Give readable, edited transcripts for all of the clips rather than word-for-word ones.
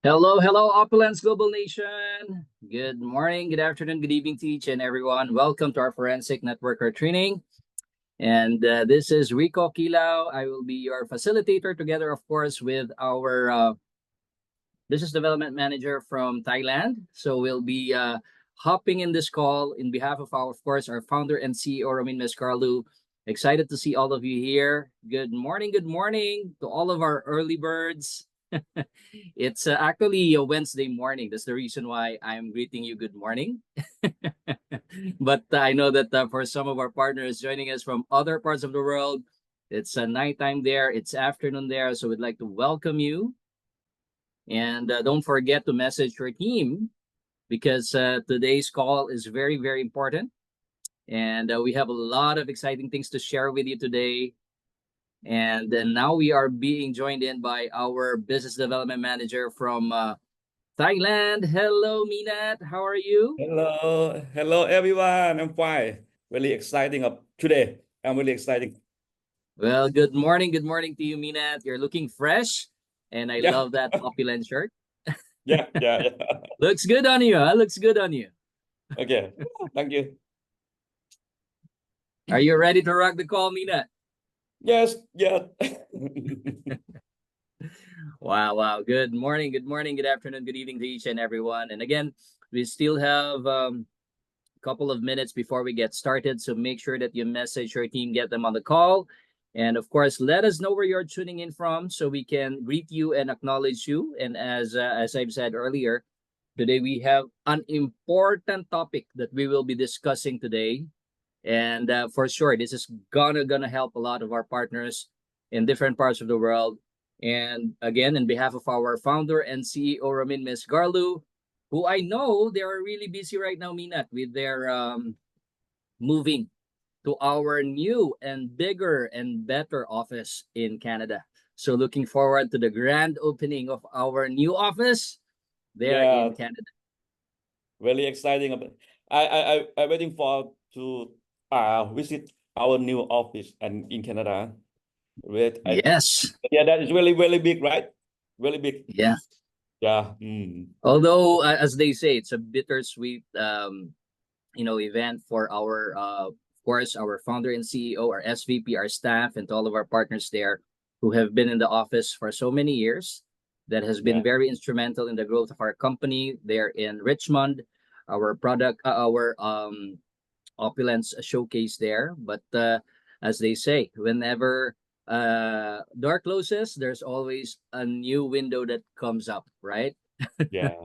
Hello, hello, Opulence Global Nation. Good morning, good afternoon, good evening to each and everyone. Welcome to our Forensic Networker training. And this is Rico Kilao. I will be your facilitator together, of course, with our Business Development Manager from Thailand. So we'll be hopping in this call in behalf of course, our founder and CEO, Ramin Mesgarlou. Excited to see all of you here. Good morning to all of our early birds. It's actually a Wednesday morning. That's the reason why I'm greeting you good morning. But I know that for some of our partners joining us from other parts of the world, it's nighttime there, it's afternoon there. So we'd like to welcome you. And don't forget to message your team because today's call is very, very important. And we have a lot of exciting things to share with you today. And now we are being joined in by our business development manager from Thailand. Hello, Minat. How are you? Hello everyone. I'm fine. Really exciting of today. I'm really exciting. Well, good morning. Good morning to you, Minat. You're looking fresh, and I Yeah, love that opulent shirt. yeah. Looks good on you. Huh? Looks good on you. Okay. Thank you. Are you ready to rock the call, Minat? Yes, yeah. Wow, wow. Good morning, good afternoon, good evening to each and everyone. And again, we still have a couple of minutes before we get started. So make sure that you message your team, get them on the call. And of course, let us know where you're tuning in from so we can greet you and acknowledge you. And as I've said earlier, today we have an important topic that we will be discussing today. And for sure, this is gonna help a lot of our partners in different parts of the world. And again, in behalf of our founder and CEO Ramin Mesgarlou, who I know they are really busy right now, Minat, with their moving to our new and bigger and better office in Canada. So looking forward to the grand opening of our new office there Yeah, in Canada. really exciting. I'm waiting for to visit our new office and in Canada. Yes. Yeah, that is really big, right? Really big. Yeah. Yeah. Although, as they say, it's a bittersweet, event for our, of course, our founder and CEO, our SVP, our staff, and to all of our partners there who have been in the office for so many years. That has been Yeah. very instrumental in the growth of our company there in Richmond, our product, our opulence showcase there. But as they say, whenever door closes, there's always a new window that comes up, right? Yeah.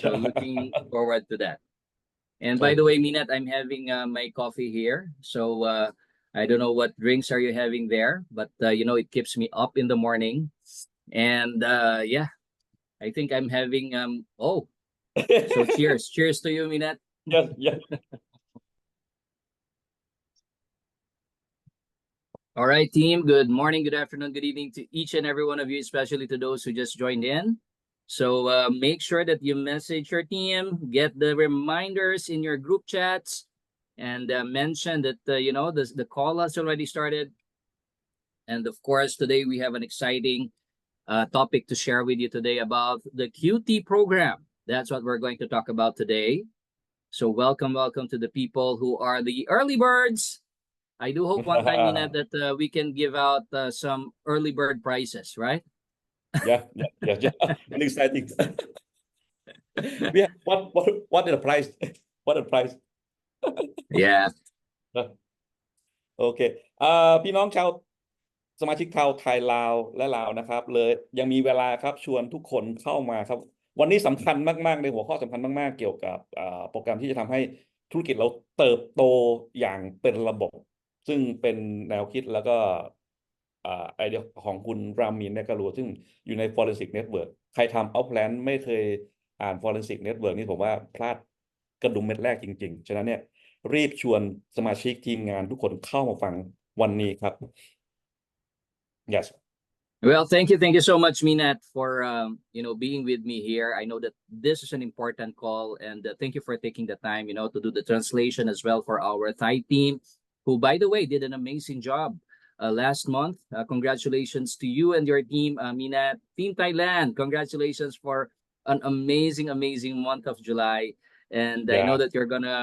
So Yeah. looking forward to that. And by the Okay. way, Minat, I'm having my coffee here. So I don't know what drinks are you having there, but it keeps me up in the morning. And yeah, I think I'm having so cheers. Cheers to you, Minat. Yes, yes. All right, team. Good morning, good afternoon, good evening to each and every one of you, especially to those who just joined in. So make sure that you message your team, get the reminders in your group chats, and mention that the call has already started. And of course, today we have an exciting topic to share with you today about the QT program. That's what we're going to talk about today. So welcome to the people who are the early birds. I do hope one time, Nina, that we can give out some early bird prizes, right? Yeah. Really exciting. Yeah. What is the price? What is the price? Yeah. โอเคพี่น้องชาวสมาชิกชาวไทยลาวและลาวนะครับเลยยังมีเวลาครับชวนทุกคนเข้ามาครับวันนี้สำคัญมากๆในหัวข้อสำคัญมากๆเกี่ยวกับโปรแกรมที่จะทำให้ธุรกิจเราเติบโตอย่างเป็นระบบซึ่งเป็นแนวคิดแล้วก็ไอเดียของคุณรามินเนกาลูซึ่งอยู่ใน Forensic Network ใครทำ Outplan ไม่เคยอ่าน Forensic Network นี่ผมว่าพลาดกระดุมเม็ดแรกจริงๆฉะนั้นเนี่ยรีบชวนสมาชิกทีมงานทุกคนเข้ามาฟังวันนี้ครับ yes Well, thank you so much, Minat, for being with me here. I know that this is an important call, and thank you for taking the time, to do the translation as well for our Thai team, who, by the way, did an amazing job last month. Congratulations to you and your team, Minat, Team Thailand. Congratulations for an amazing, amazing month of July. And I know Yeah. that you're gonna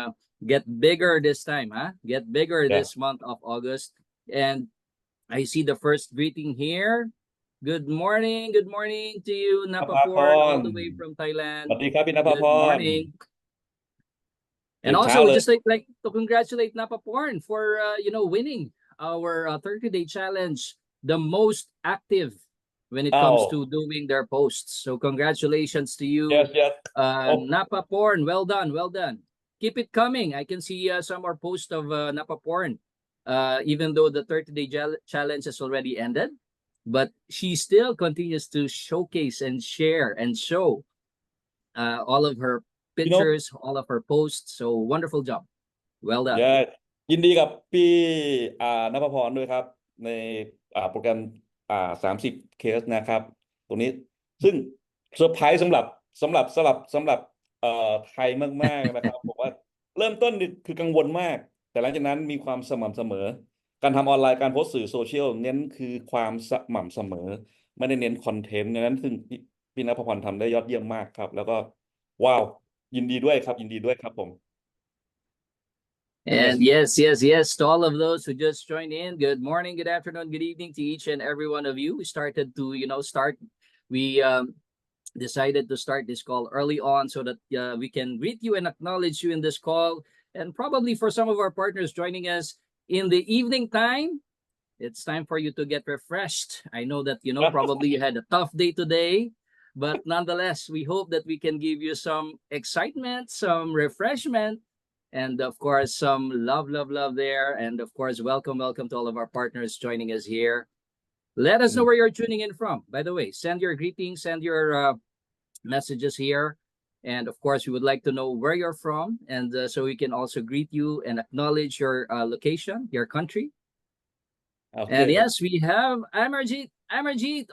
get bigger this time, huh? Get bigger Yeah. this month of August. And I see the first greeting here. Good morning to you, นภาพ Napaporn, all ร the way from สวั Thailand. สดีครับพี่นภาพ Good ร morning. And ตื่นเช้า also, เลย just like to congratulate Napaporn for winning our 30-day challenge, the most active when it อ้าว comes to doing their posts. So congratulations to yes you, yes โอ้ Napaporn. Well done, well done. Keep it coming. I can see some more posts of Napaporn, even though the 30-day challenge has already ended, but she still continues to showcase and share and show all of herพี่นพ pictures, all of her posts. So wonderful job. Well done. yeah ยินดีกับพี่นภพรด้วยครับในโปรแกรม30เคสนะครับตรงนี้ซึ่งเซอร์ไพรส์สำหรับไทยมากๆนะครับผมว่าเริ่มต้นนี่คือกังวลมากแต่หลังจากนั้นมีความสม่ำเสมอการทำออนไลน์การโพสต์สื่อโซเชียลเน้นคือความสม่ำเสมอไม่ได้เน้นคอนเทนต์นั้นซึ่งพี่นภพรทำได้ยอดเยี่ยมมากครับแล้วก็ว้าวยินดีด้วยครับยินดีด้วยครับผม And yes yes, to all of those who just joined in, good morning, good afternoon, good evening to each and every one of you. We started to, we decided to start this call early on so that we can greet you and acknowledge you in this call. And probably for some of our partners joining us in the evening time, it's time for you to get refreshed. I know that, probably you had a tough day today, but nonetheless, we hope that we can give you some excitement, some refreshment, and of course, some love there. And of course, welcome to all of our partners joining us here. Let us know where you're tuning in from. By the way, send your greetings, send your messages here. And of course, we would like to know where you're from. And so we can also greet you and acknowledge your location, your country. Okay. And yes, we have Amarjeet,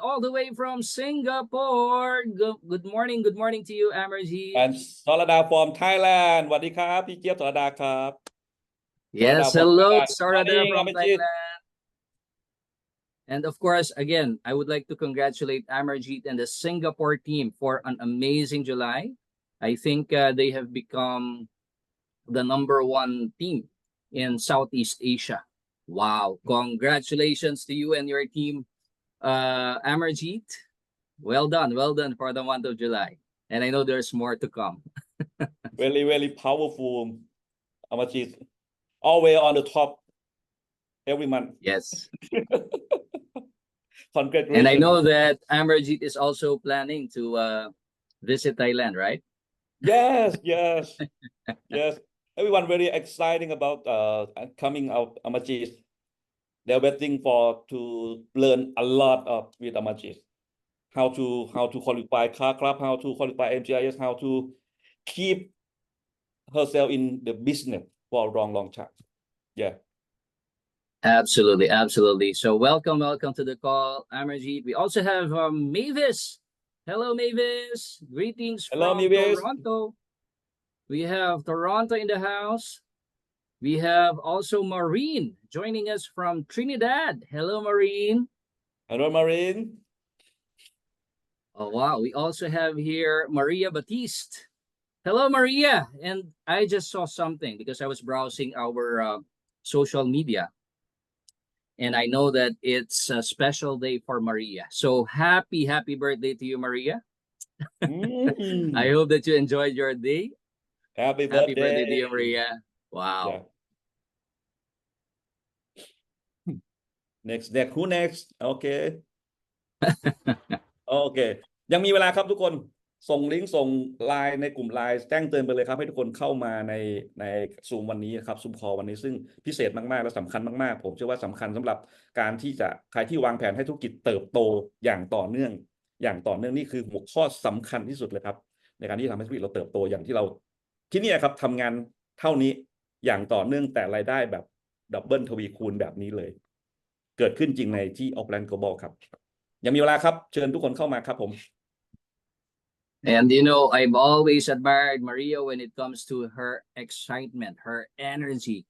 all the way from Singapore. Good morning to you, Amarjeet. and สรดา from Thailand สวัสดีครับพี่เจี๊ยบสรดาครับ Yes, from hello, Thailand Sarada morning from Amarjeet Thailand. And of course, again, I would like to congratulate Amarjeet and the Singapore team for an amazing July. I think they have become the #1 team in Southeast Asia. Wow. Congratulations to you and your team, Amarjeet. Well done for the month of July. And I know there's more to come. very very powerful Amarjeet always on the top every month Yes. congratulations And I know that Amarjeet is also planning to visit Thailand, right? yes yes everyone very exciting about coming out Amarjeet they're waiting for to learn a lot of with Amarjeet how to qualify car club how to qualify MGIS how to keep herself in the business for a long time yeah Absolutely. So welcome to the call, Amarjeet. We also have Mavis. Hello, Mavis. Greetings hello from Mavis Toronto. We have Toronto in the house. We have also Maureen joining us from Trinidad. Hello, Maureen. hello Marine Oh, wow. We also have here Maria Batiste. Hello, Maria. And I just saw something because I was browsing our social media. And I know that it's a special day for Maria. So happy birthday to you, Maria. I hope that you enjoyed your day. happy Happy birthday to birthday you, Maria. Wow. yeah next who next โอเค โอเคยังมีเวลาครับทุกคนส่งลิงก์ส่งไลน์ในกลุ่มไลน์แจ้งเตือนไปเลยครับให้ทุกคนเข้ามาในซูมวันนี้นะครับซูมคอลวันนี้ซึ่งพิเศษมากๆและสำคัญมากๆผมเชื่อว่าสำคัญสำหรับการที่จะใครที่วางแผนให้ธุรกิจเติบโตอย่างต่อเนื่องนี่คือหัวข้อสำคัญที่สุดเลยครับในการที่ทำให้ธุรกิจเราเติบโตอย่างที่เราที่นี่ครับทำงานเท่านี้อย่างต่อเนื่องแต่รายได้แบบดับเบิลทวีคูณแบบนี้เลยเกิดขึ้นจริงในที่ออกแลนด์ Global ครับยังมีเวลาครับเชิญทุกคนเข้ามาครับผม And I've always admired Maria when it comes to her excitement, her energy.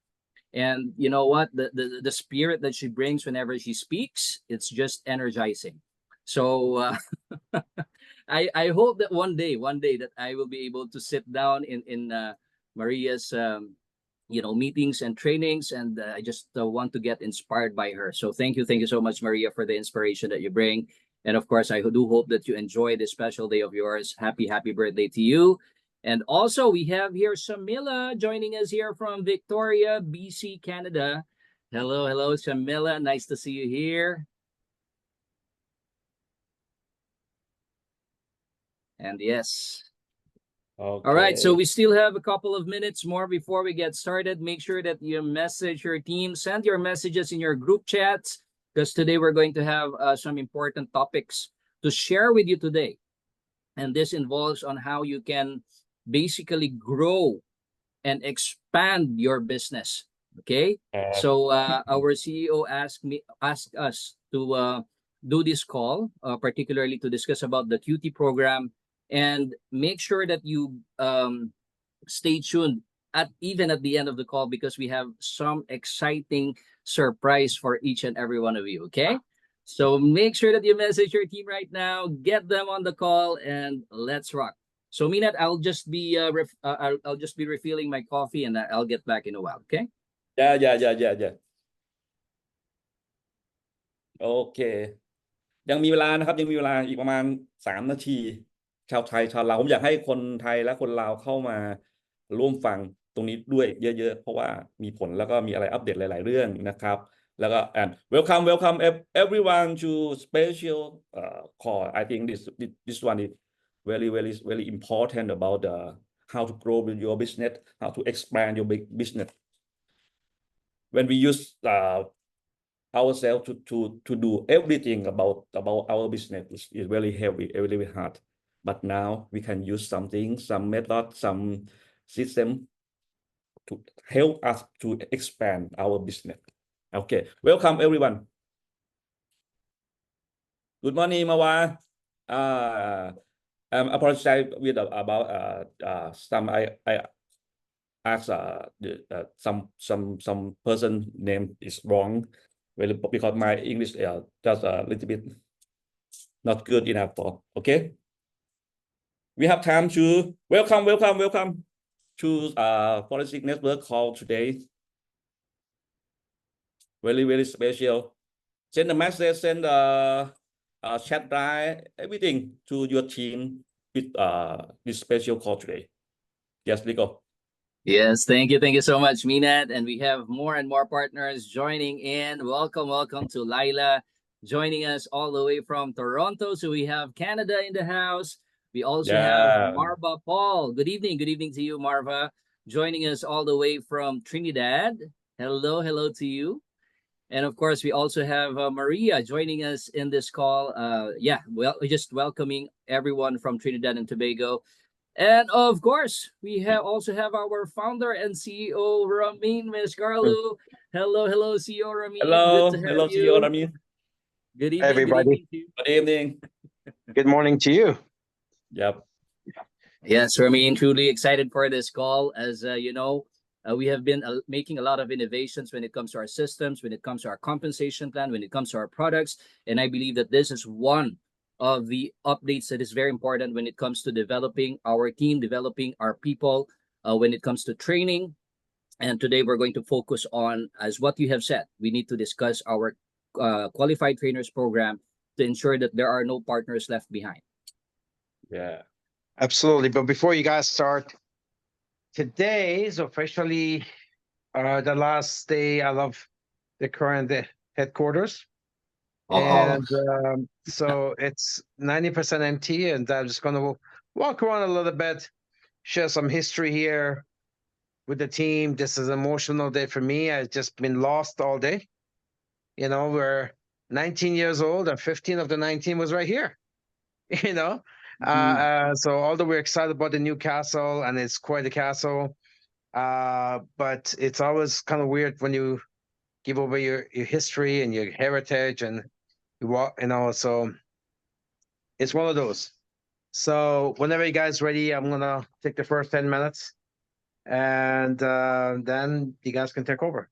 And you know what? The spirit that she brings whenever she speaks, it's just energizing. So I hope that one day that I will be able to sit down in Maria's meetings and trainings, and I just want to get inspired by her. So thank you so much, Maria, for the inspiration that you bring. And of course, I do hope that you enjoy this special day of yours. Happy birthday to you. And also, we have here Shamila joining us here from Victoria, BC, Canada. Hello, Shamila. Nice to see you here. And yes. All right, so Okay. we still have a couple of minutes more before we get started. Make sure that you message your team, send your messages in your group chats, because today we're going to have some important topics to share with you today. And this involves on how you can basically grow and expand your business. Okay, so our CEO asked us to do this call, particularly to discuss about the QT program, and make sure that you stay tuned even at the end of the call, because we have some exciting surprise for each and every one of you. Okay, so make sure that you message your team right now, get them on the call, and let's rock. So Minat, I'll just be refilling my coffee, and I'll get back in a while. Okay. yeah. โอเคยังมีเวลานะครับยังมีเวลาอีกประมาณ3 นาทีชาวไทยชาวลาวผมอยากให้คนไทยและคนลาวเข้ามาร่วมฟังตรงนี้ด้วยเยอะๆเพราะว่ามีผลแล้วก็มีอะไรอัปเดตหลายๆเรื่องนะครับแล้วก็ and welcome everyone to special call. I think this one is very important about how to grow your business, how to expand your big business. When we use ourselves to do everything about our business is very heavy, very hard. But now we can use some method, some system to help us to expand our business. Okay, welcome everyone. Good morning, Mawa. I apologize with about some I asked some person name is wrong. Because my English just a little bit not good enough for. Okay, we have time to welcome to Forensic Network call today. Very special. Send a message, send chat line, everything to your team with this special call today. Yes, Nico. Yes, thank you so much, Minat. And we have more and more partners joining in. Welcome to Laila, joining us all the way from Toronto. So we have Canada in the house. We also have Marva Paul. Good evening to you, Marva, joining us all the way from Trinidad. Hello to you. And of course, we also have Maria joining us in this call. Just welcoming everyone from Trinidad and Tobago. And of course, we also have our founder and CEO, Ramin Mesgarlou. Hello, CEO Ramin. Good to have you. CEO Ramin. Good evening, Hi, everybody. Good evening. Good morning to you. Yep. Yes, Ramin, truly excited for this call. As you know, we have been making a lot of innovations when it comes to our systems, when it comes to our compensation plan, when it comes to our products. And I believe that this is one of the updates that is very important when it comes to developing our team, developing our people, when it comes to training. And today we're going to focus on, as what you have said, we need to discuss our qualified trainers program to ensure that there are no partners left behind. Yeah, absolutely. But before you guys start, today is officially the last day of the current headquarters. And so it's 90% empty, and I'm just going to walk around a little bit, share some history here with the team. This is an emotional day for me. I've just been lost all day. You know, we're 19 years old, and 15 of the 19 was right here. You know, so although we're excited about the new castle, and it's quite a castle, but it's always kind of weird when you give over your history and your heritage, and so it's one of those. So whenever you guys ready, I'm gonna take the first 10 minutes, and then you guys can take over.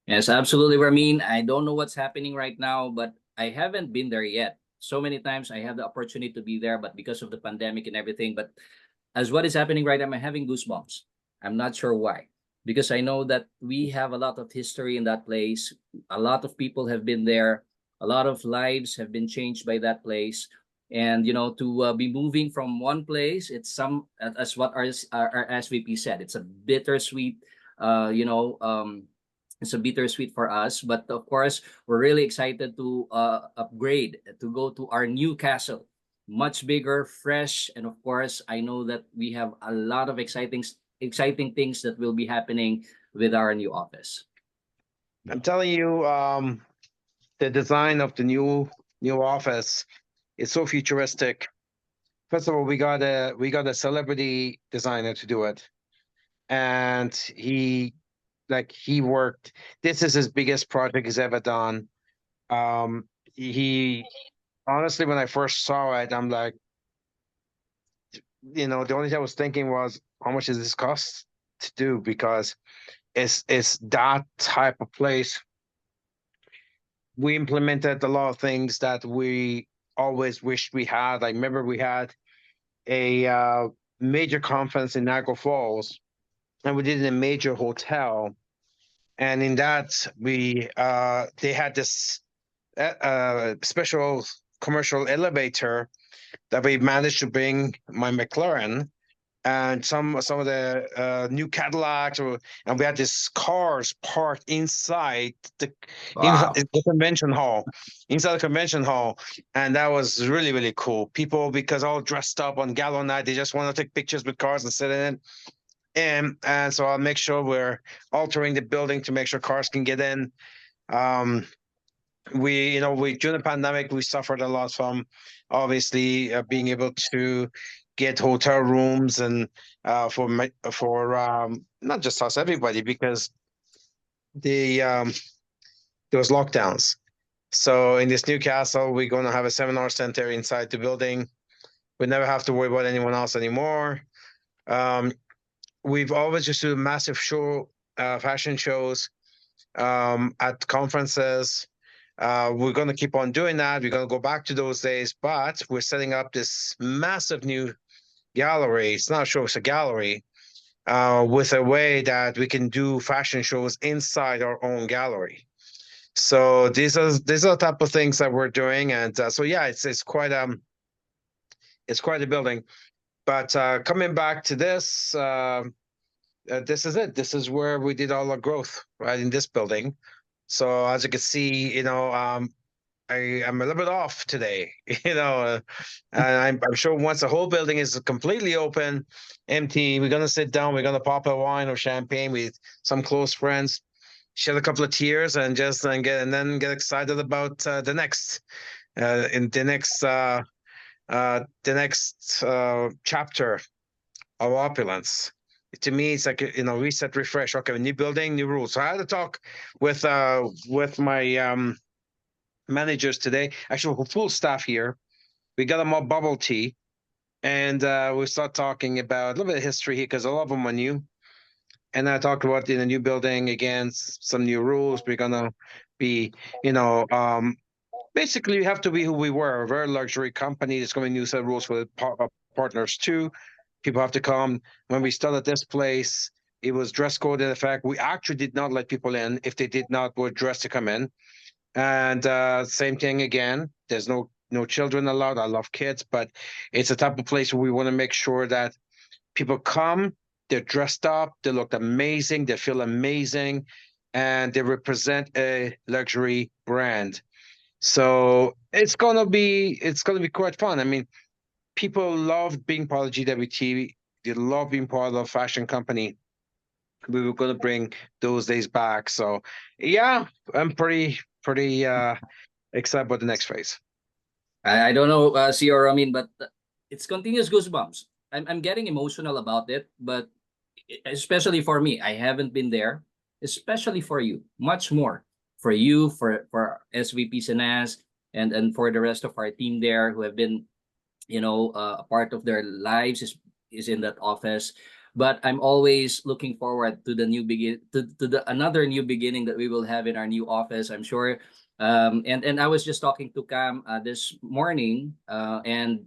Yes, absolutely, Ramin. I don't know what's happening right now, but I haven't been there yet. so many times I have the opportunity to be there, but because of the pandemic and everything, but as what is happening right now, I'm having goosebumps. I'm not sure why, because I know that we have a lot of history in that place. A lot of people have been there. A lot of lives have been changed by that place. And to be moving from one place, it's as what our SVP said, it's a bittersweet. Uh, you know, um, it's a bittersweet for us, but of course, we're really excited to upgrade to go to our new castle, much bigger, fresh, and of course, I know that we have a lot of exciting things that will be happening with our new office. I'm telling you, the design of the new office is so futuristic. First of all, we got a celebrity designer to do it, and he worked. This is his biggest project he's ever done. He honestly, when I first saw it, I'm like, the only thing I was thinking was, how much does this cost to do? Because it's that type of place. We implemented a lot of things that we always wished we had. I remember we had a major conference in Niagara Falls, and we did it in a major hotel. And in that, they had this special commercial elevator that we managed to bring my McLaren and some of the new Cadillacs, and we had these cars parked inside Wow. the convention hall, and that was really really cool. People, because all dressed up on Gallo night, they just want to take pictures with cars and sit in it. And so I'll make sure we're altering the building to make sure cars can get in. We during the pandemic we suffered a lot from obviously being able to get hotel rooms and for not just us, everybody, because there was lockdowns. So in this new castle, we're going to have a seminar center inside the building. We never have to worry about anyone else anymore. We've always just do massive fashion shows at conferences. We're going to keep on doing that. We're going to go back to those days, but we're setting up this massive new gallery. It's not a show, it's a gallery, with a way that we can do fashion shows inside our own gallery. So these are the type of things that we're doing, and so yeah, it's quite a building. But coming back to this, this is it. This is where we did all our growth, right, in this building. So as you can see, I'm a little bit off today, and I'm sure once the whole building is completely open, empty, we're gonna sit down, we're gonna pop a wine or champagne with some close friends, shed a couple of tears, and then get excited about the next chapter of opulence. To me, it's like reset, refresh. Okay, new building, new rules. So I had to talk with my managers today, actually with full staff here. We got them all bubble tea, and we start talking about a little bit of history here because a lot of them are new. And I talked about in the new building again, some new rules. We're gonna be, basically, we have to be who we were. A very luxury company. There's going to be new set of rules for the partners too. People have to come. When we started this place, it was dress code in effect. We actually did not let people in if they did not were dressed to come in. And same thing again. There's no children allowed. I love kids, but it's a type of place where we want to make sure that people come, they're dressed up, they look amazing, they feel amazing, and they represent a luxury brand. So it's gonna be quite fun. I mean, people love being part of GWT. They love being part of a fashion company. We were gonna bring those days back. So yeah, I'm pretty excited about the next phase. I don't know, CEO Ramin, but it's continuous goosebumps. I'm getting emotional about it, but especially for me, I haven't been there. Especially for you, much more for you, for SVP Sinas, and for the rest of our team there who have been, a part of their lives is in that office. But I'm always looking forward to the new begin to the another new beginning that we will have in our new office. I'm sure And I was just talking to Cam this morning, and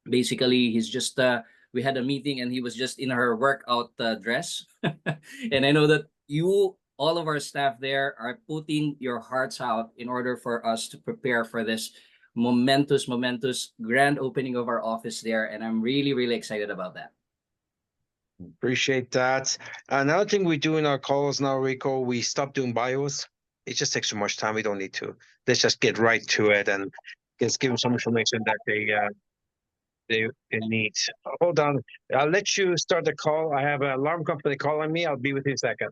basically he's just we had a meeting and he was just in her workout dress. And I know that you, all of our staff there, are putting your hearts out in order for us to prepare for this momentous grand opening of our office there, and I'm really really excited about that. Appreciate that. Another thing we do in our calls now, Rico, we stop doing bios. It just takes too much time. We don't need to. Let's just get right to it and just give them some information that they need. Hold on. I'll let you start the call. I have an alarm company calling me. I'll be with you in a second.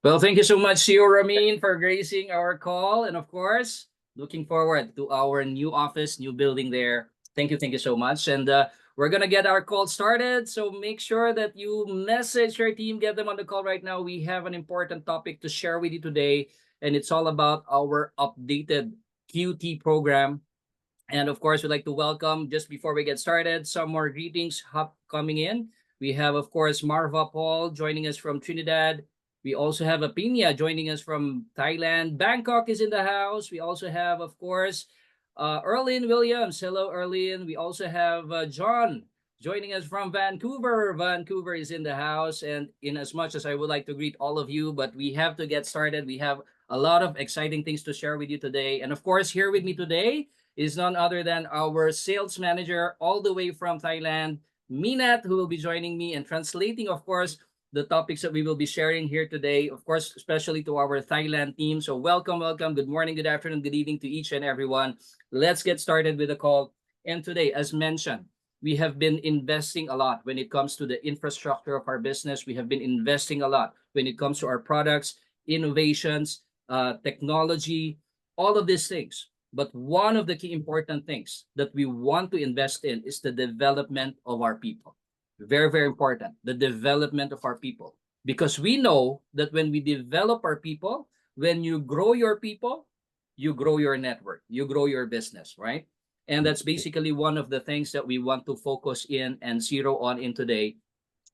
Well, thank you so much, CEO Ramin, for gracing our call. And of course, looking forward to our new office, new building there. Thank you so much. And we're going to get our call started. So make sure that you message your team, get them on the call right now. We have an important topic to share with you today, and it's all about our updated QT program. And of course, we'd like to welcome, just before we get started, some more greetings coming in. We have, of course, Marva Paul joining us from Trinidad. We also have Apinia joining us from Thailand. Bangkok is in the house. We also have, of course, Erlyn Williams. Hello, Erlyn. We also have John joining us from Vancouver. Vancouver is in the house. And in as much as I would like to greet all of you, but we have to get started. We have a lot of exciting things to share with you today. And of course, here with me today is none other than our sales manager all the way from Thailand, Minat, who will be joining me and translating, of course, the topics that we will be sharing here today, of course, especially to our Thailand team. So welcome. Good morning, good afternoon, good evening to each and everyone. Let's get started with the call. And today, as mentioned, we have been investing a lot when it comes to the infrastructure of our business. We have been investing a lot when it comes to our products, innovations, technology, all of these things. But one of the key important things that we want to invest in is the development of our people. Very, very important, the development of our people. Because we know that when we develop our people, when you grow your people, you grow your network, you grow your business, right? And that's basically one of the things that we want to focus in and zero on in today,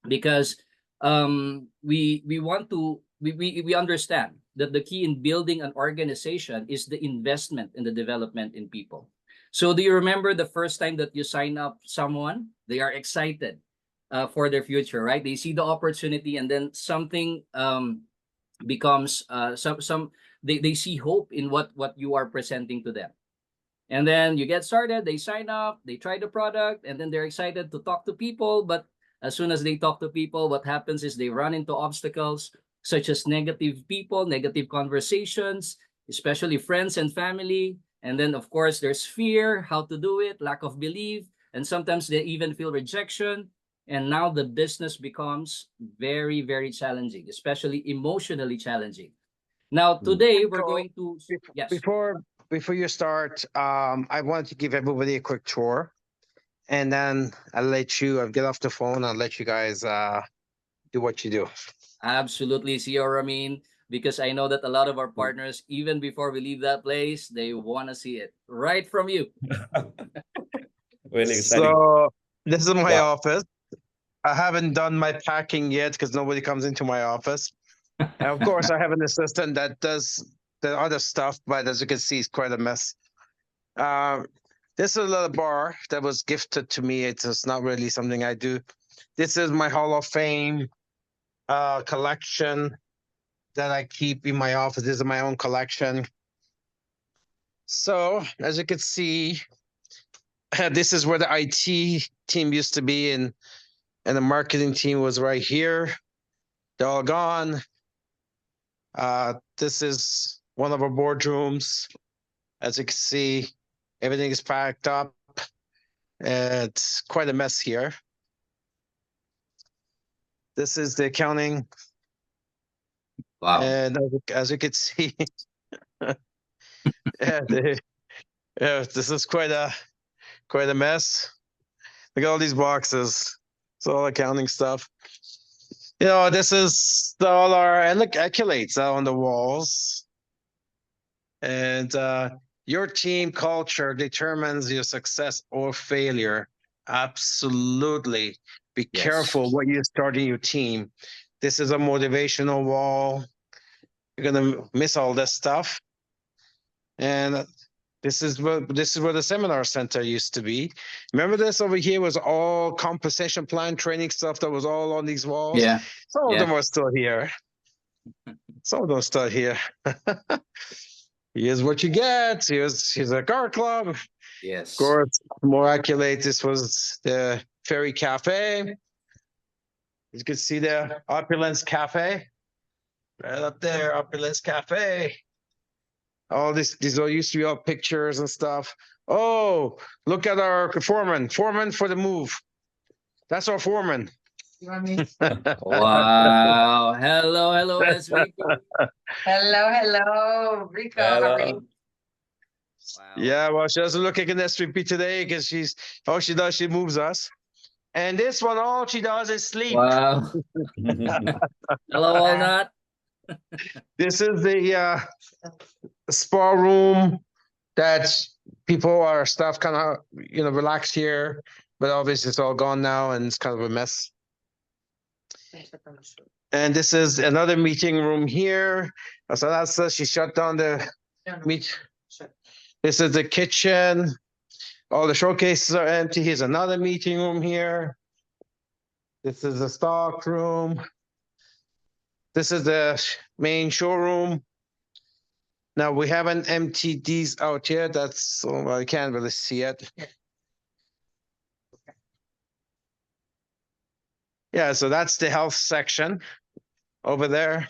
because we want to we understand that the key in building an organization is the investment in the development in people. So do you remember the first time that you sign up someone? They are excited for their future, right? They see the opportunity, and then something becomes they see hope in what you are presenting to them. And then you get started, they sign up, they try the product, and then they're excited to talk to people. But as soon as they talk to people, what happens is they run into obstacles such as negative people, negative conversations, especially friends and family. And then, of course, there's fear, how to do it, lack of belief, and sometimes they even feel rejection. And now the business becomes very, very challenging, especially emotionally challenging. Now, today we're going to... Yes. Before you start, I wanted to give everybody a quick tour, and then I'll get off the phone. I'll let you guys do what you do. Absolutely, CEO Ramin, because I know that a lot of our partners, even before we leave that place, they want to see it right from you. Really exciting. So this is my office. I haven't done my packing yet because nobody comes into my office. And of course, I have an assistant that does the other stuff, but as you can see, it's quite a mess. This is a little bar that was gifted to me. It's not really something I do. This is my Hall of Fame collection that I keep in my office. This is my own collection. So as you can see, this is where the IT team used to be, and the marketing team was right here. They're all gone. This is one of our boardrooms. As you can see, everything is packed up. It's quite a mess here. This is the accounting. Wow. And as you can see, this is quite a mess. Look at all these boxes. It's all accounting stuff. This is all our accolades on the walls. And your team culture determines your success or failure. Absolutely. Be careful what you start in your team. This is a motivational wall. You're going to miss all this stuff. And this is where the seminar center used to be. Remember this over here was all compensation plan training stuff that was all on these walls. Yeah. Some of Yeah. them are still here. Some of them are still here. Here's what you get. Here's a car club. Of Yes. course, more accurate. This was the Ferry Cafe. You can see the Opulence Cafe. Right up there, Opulence Cafe. All these all used to be all pictures and stuff. Oh, look at our foreman for the move. That's our foreman. Wow. Hello, Rico. Hello, Rico. How are you? Wow. Yeah, well, she doesn't look like an SVP today because all she does, she moves us. And this one, all she does is sleep. Wow. Hello, Walnut. This is the spa room that people or staff kind of, relax here. But obviously it's all gone now and it's kind of a mess. And this is another meeting room here. So that's she shut down the meet. This is the kitchen. All the showcases are empty. Here's another meeting room here. This is the stock room. This is the main showroom. Now we haven't emptied these out yet. I can't really see it. Yeah, so that's the health section over there.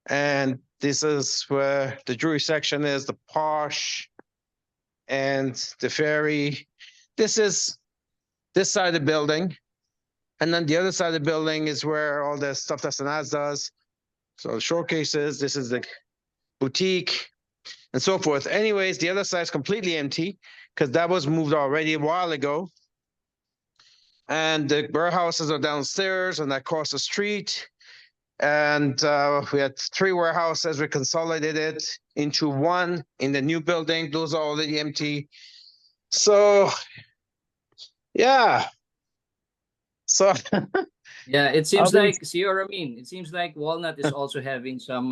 And this is where the jewelry section is, the posh and the ferry. This is this side of the building. And then the other side of the building is where all the stuff that Sanaz does. So the showcases, this is the boutique and so forth. Anyways, the other side is completely empty because that was moved already a while ago. And the warehouses are downstairs and across the street. And we had 3 warehouses. We consolidated it into one in the new building. Those are already empty. So, yeah. So, yeah, it seems like, Ramin, it seems like Walnut is also having some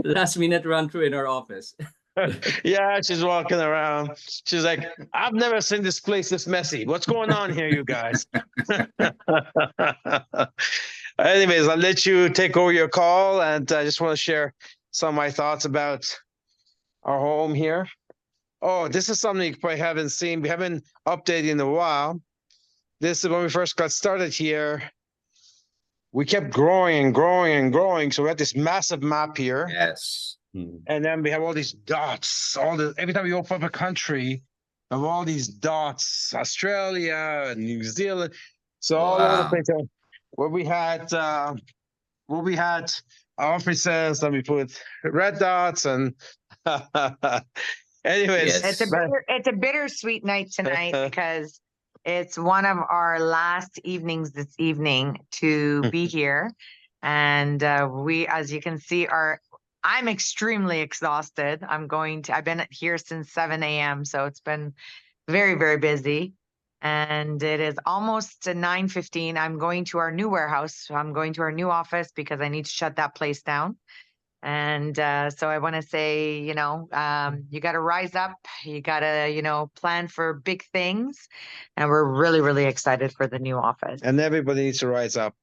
last minute run through in our office. Yeah, she's walking around. She's like, I've never seen this place this messy. What's going on here, you guys? Anyways, I'll let you take over your call, and I just want to share some of my thoughts about our home here. Oh, this is something you probably haven't seen. We haven't updated in a while. This is when we first got started here. We kept growing and growing and growing. So we had this massive map here. Yes. And then we have all these dots. Every time we open up a country, we have all these dots. Australia, New Zealand. So all over the place. Where we had our offices, and we put red dots and anyways. Yes. It's a bittersweet night tonight because it's one of our last evenings this evening to be here. And we, as you can see, I'm extremely exhausted. I've been here since 7 a.m. So it's been very, very busy. And it is almost 9:15. I'm going to our new warehouse. So I'm going to our new office because I need to shut that place down. And so I want to say, you got to rise up. You got to, plan for big things. And we're really, really excited for the new office. And everybody needs to rise up.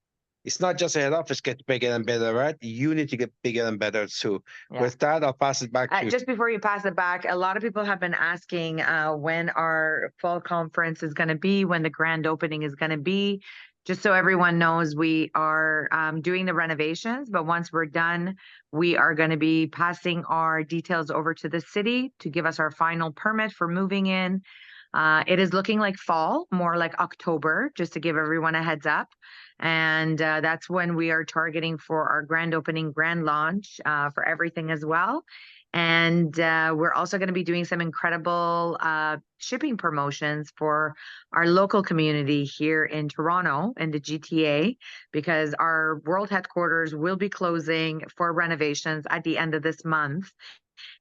It's not just a head office gets bigger and better, right? You need to get bigger and better too. Yeah. With that, I'll pass it back to you. Just before you pass it back, a lot of people have been asking when our fall conference is going to be, when the grand opening is going to be. Just so everyone knows, we are doing the renovations, but once we're done, we are going to be passing our details over to the city to give us our final permit for moving in. It is looking like fall, more like October, just to give everyone a heads up. And that's when we are targeting for our grand opening, grand launch for everything as well. And we're also going to be doing some incredible shipping promotions for our local community here in Toronto and the GTA, because our world headquarters will be closing for renovations at the end of this month.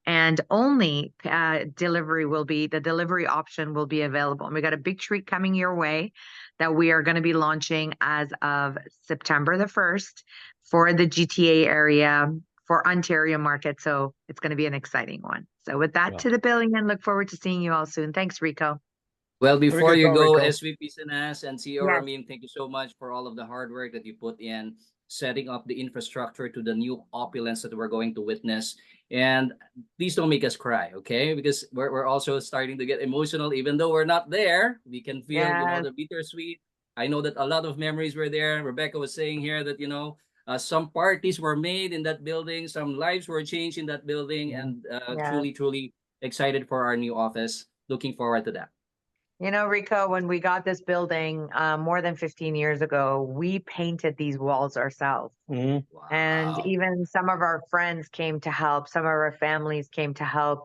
And only the delivery option will be available. And we got a big treat coming your way that we are going to be launching as of September the 1st for the GTA area. for Ontario market. So it's going to be an exciting one. So with that, Wow. to the building, and look forward to seeing you all soon. Thanks, Rico. Well, Very before good you call, go, Rico. SVP Sanas and CEO Yes. Ramin, thank you so much for all of the hard work that you put in setting up the infrastructure to the new opulence that we're going to witness. And please don't make us cry, okay? Because we're also starting to get emotional, even though we're not there. We can feel, Yes. the bittersweet. I know that a lot of memories were there. Rebecca was saying here that, some parties were made in that building, some lives were changed in that building, and Yes. truly, truly excited for our new office. Looking forward to that. You know, Rico, when we got this building more than 15 years ago, we painted these walls ourselves. Mhm. And Wow. even some of our friends came to help, some of our families came to help.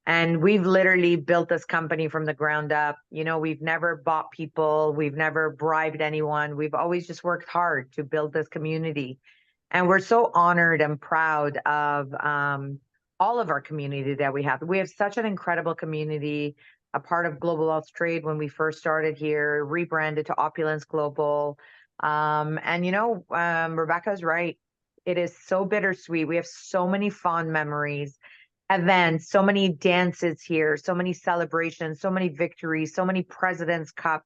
And we've literally built this company from the ground up. You know, we've never bought people, we've never bribed anyone. We've always just worked hard to build this community. And we're so honored and proud of all of our community that we have. We have such an incredible community, a part of Global Wealth Trade when we first started here, rebranded to Opulence Global. And Rebecca's right. It is so bittersweet. We have so many fond memories, events, so many dances here, so many celebrations, so many victories, so many President's Cup.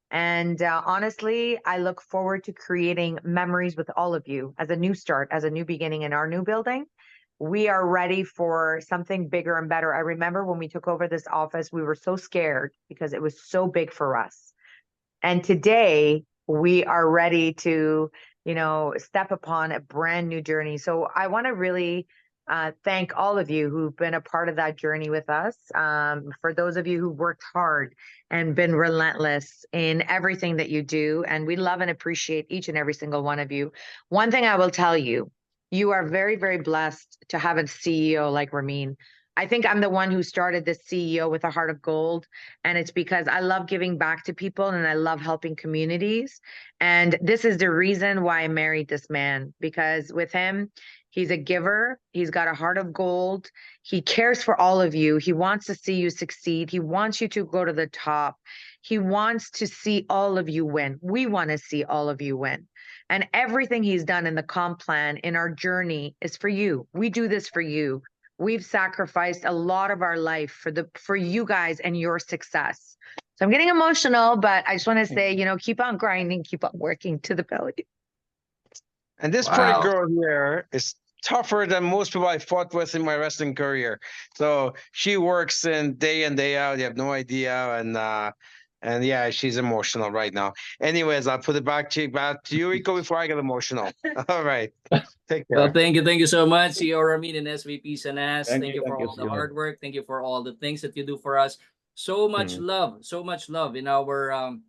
And honestly, I look forward to creating memories with all of you as a new start, as a new beginning in our new building. We are ready for something bigger and better. I remember when we took over this office, we were so scared because it was so big for us. And today we are ready to, step upon a brand new journey. So I want to really thank all of you who've been a part of that journey with us. For those of you who worked hard and been relentless in everything that you do, and we love and appreciate each and every single one of you. One thing I will tell you, you are very, very blessed to have a CEO like Ramin. I think I'm the one who started this CEO with a heart of gold. And it's because I love giving back to people and I love helping communities. And this is the reason why I married this man, because with him, he's a giver. He's got a heart of gold. He cares for all of you. He wants to see you succeed. He wants you to go to the top. He wants to see all of you win. We want to see all of you win. And everything he's done in the comp plan, in our journey, is for you. We do this for you. We've sacrificed a lot of our life for you guys and your success. So I'm getting emotional, but I just want to say, keep on grinding, keep on working to the belly. And this pretty Wow. girl here is tougher than most people I fought with in my wrestling career. So she works in day out. You have no idea. And yeah, she's emotional right now. Anyways, I'll put it back to you, Rico, before I get emotional. All right. Take Well, care. thank you so much, CEO Ramin and SVP Sanas. Thank you for Thank you, all the CEO. hard work. Thank you for all the things that you do for us. So much love in our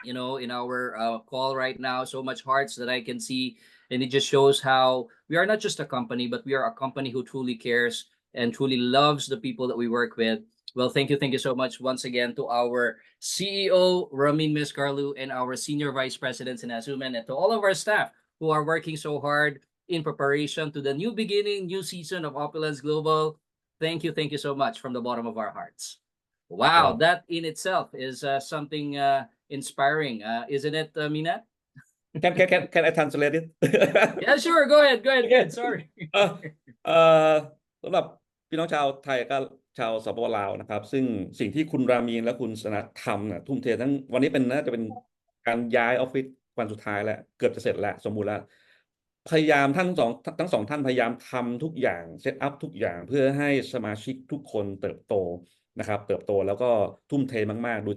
in our call right now. So much hearts that I can see, and it just shows how we are not just a company, but we are a company who truly cares and truly loves the people that we work with. Well, thank you so much once again to our CEO Ramin Mesgarlou and our Senior Vice President Sanas Uman, and to all of our staff who are working so hard in preparation to the new beginning, new season of Opulence Global. Thank you so much from the bottom of our hearts. Wow, Wow. that in itself is something inspiring, isn't it, Minat? Can I translate it? Yeah, sure. Go ahead. Sorry. เอ่อสำหรับพี่น้องชาวไทยก็ชาวสปปลาวนะครับซึ่งสิ่งที่คุณรามีนและคุณสนัททำเนี่ยทุ่มเททั้งวันนี้น่าจะเป็นการย้ายออฟฟิศวันสุดท้ายแล้วเกือบจะเสร็จแล้วสมบูรณ์แล้วพยายามทั้งสองท่านพยายามทำทุกอย่างเซตอัพทุกอย่างเพื่อให้สมาชิกทุกคนเติบโตนะครับเติบโตแล้วก็ทุ่มเทมากๆดู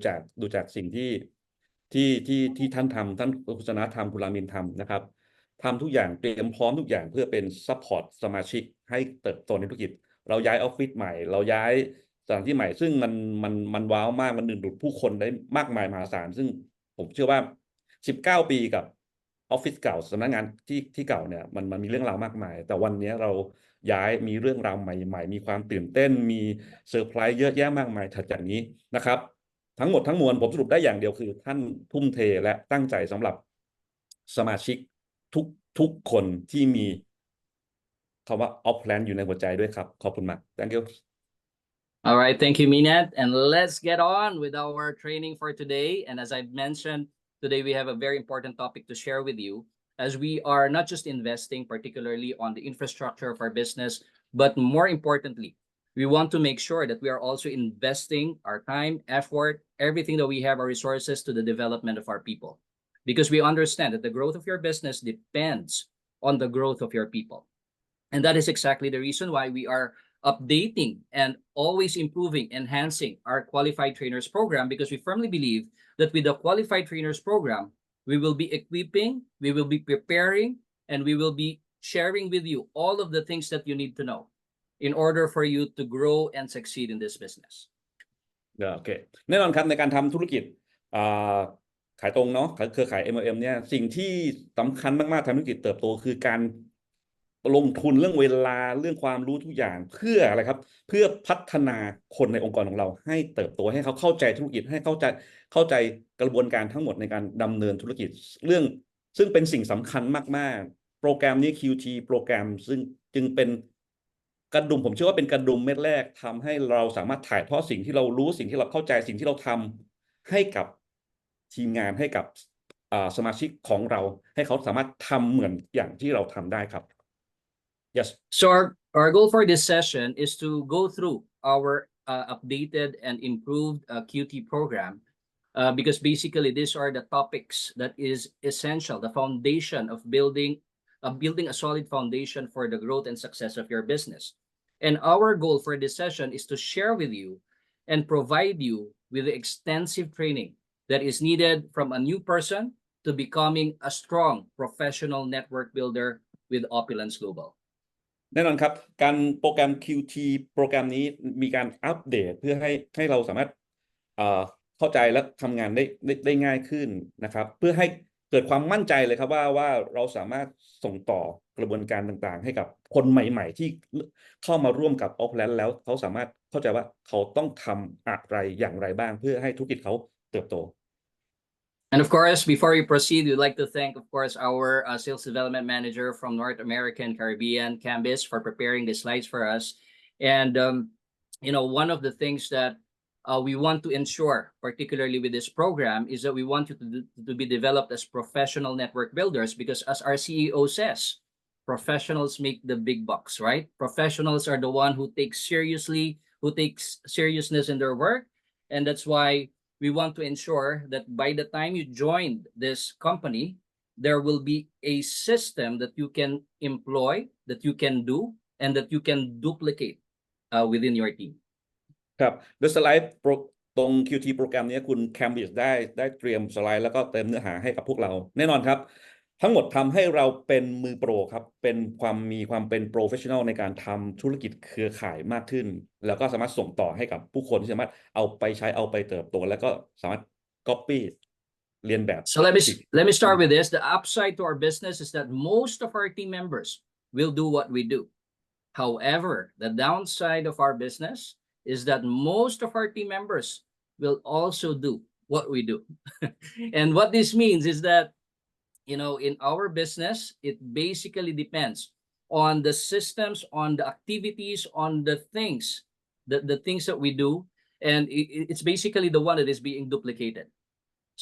จากสิ่งที่ท่านทำท่านคุณสนัททำคุณรามีนทำนะครับทำทุกอย่างเตรียมพร้อมทุกอย่างเพื่อเป็นซัพพอร์ตสมาชิกให้เติบโตในธุรกิจเราย้ายออฟฟิศใหม่เราย้ายสถานที่ใหม่ซึ่งมันว้าวมากมันดึงดูดผู้คนได้มากมายมหาศาลซึ่งผมเชื่อว่า19 ปีกับออฟฟิศเก่าสำนักงานที่เก่าเนี่ยมันมีเรื่องราวมากมายแต่วันนี้เราย้ายมีเรื่องราวใหม่ๆมีความตื่นเต้นมีเซอร์ไพรส์เยอะแยะมากมายถัดจากนี้นะครับทั้งหมดทั้งมวลผมสรุปได้อย่างเดียวคือท่านทุ่มเทและตั้งใจสำหรับสมาชิกทุกคนที่มีคำว่า Opulence อยู่ในหัวใจด้วยครับขอบคุณมาก Thank you. All right, thank you, Minat. And let's get on with our training for today. And as I mentioned, today we have a very important topic to share with you. as we are not just investing particularly on the infrastructure of our business, but more importantly, we want to make sure that we are also investing our time, effort, everything that we have, our resources to the development of our people. Because we understand that the growth of your business depends on the growth of your people. And that is exactly the reason why we are updating and always improving, enhancing our qualified trainers program, because we firmly believe that with the qualified trainers program, we will be equipping, we will be preparing, and we will be sharing with you all of the things that you need to know in order for you to grow and succeed in this business. โอเคแน่นอนครับในการทำธุรกิจขายตรงเนาะเครือข่าย MLM เนี่ยสิ่งที่สำคัญมากๆทำธุรกิจเติบโตคือการลงทุนเรื่องเวลาเรื่องความรู้ทุกอย่างเพื่ออะไรครับเพื่อพัฒนาคนในองค์กรของเราให้เติบโตให้เขาเข้าใจธุรกิจให้เข้าใจกระบวนการทั้งหมดในการดำเนินธุรกิจซึ่งเป็นสิ่งสำคัญมากๆโปรแกรมนี้ QT โปรแกรมซึ่งจึงเป็นกระดุมผมเชื่อว่าเป็นกระดุมเม็ดแรกทำให้เราสามารถถ่ายทอดสิ่งที่เรารู้สิ่งที่เราเข้าใจสิ่งที่เราทำให้กับทีมงานให้กับสมาชิกของเราให้เขาสามารถทำเหมือนอย่างที่เราทำได้ครับ Yes. So our goal for this session is to go through our updated and improved QT program, because basically these are the topics that is essential, the foundation of building a solid foundation for the growth and success of your business. And our goal for this session is to share with you and provide you with the extensive training that is needed from a new person to becoming a strong professional network builder with Opulence Global. แน่นอนครับการโปรแกรม QT โปรแกรมนี้มีการอัปเดตเพื่อให้เราสามารถเข้าใจและทำงานได้ง่ายขึ้นนะครับเพื่อให้เกิดความมั่นใจเลยครับว่าเราสามารถส่งต่อกระบวนการต่างๆให้กับคนใหม่ๆที่เข้ามาร่วมกับ Opulence แล้วเขาสามารถเข้าใจว่าเขาต้องทำอะไรอย่างไรบ้างเพื่อให้ธุรกิจเขาเติบโต And of course, before we proceed, we'd like to thank, of course, our sales development manager from North America and Caribbean, Cambis, for preparing the slides for us. And, one of the things that we want to ensure, particularly with this program, is that we want you to be developed as professional network builders, because as our CEO says, professionals make the big bucks, right? Professionals are the one who takes seriousness in their work. And that's why we want to ensure that by the time you join this company, there will be a system that you can employ, that you can do, and that you can duplicate within your team. ครับโดยสไลด์ตรง QT โปรแกรมนี้คุณแคมบิสได้เตรียมสไลด์แล้วก็เติมเนื้อหาให้กับพวกเราแน่นอนครับทั้งหมดทำให้เราเป็นมือโปรครับเป็นมีความเป็นโปรเฟชชั่นอลในการทำธุรกิจเครือข่ายมากขึ้นแล้วก็สามารถส่งต่อให้กับผู้คนที่สามารถเอาไปใช้เอาไปเติบโตแล้วก็สามารถ copy เรียนแบบ So let me start with this. The upside to our business is that most of our team members will do what we do. However, the downside of our business is that most of our team members will also do what we do. And what this means is that, in our business, it basically depends on the systems, on the activities, on the things, the things that we do. And it's basically the one that is being duplicated.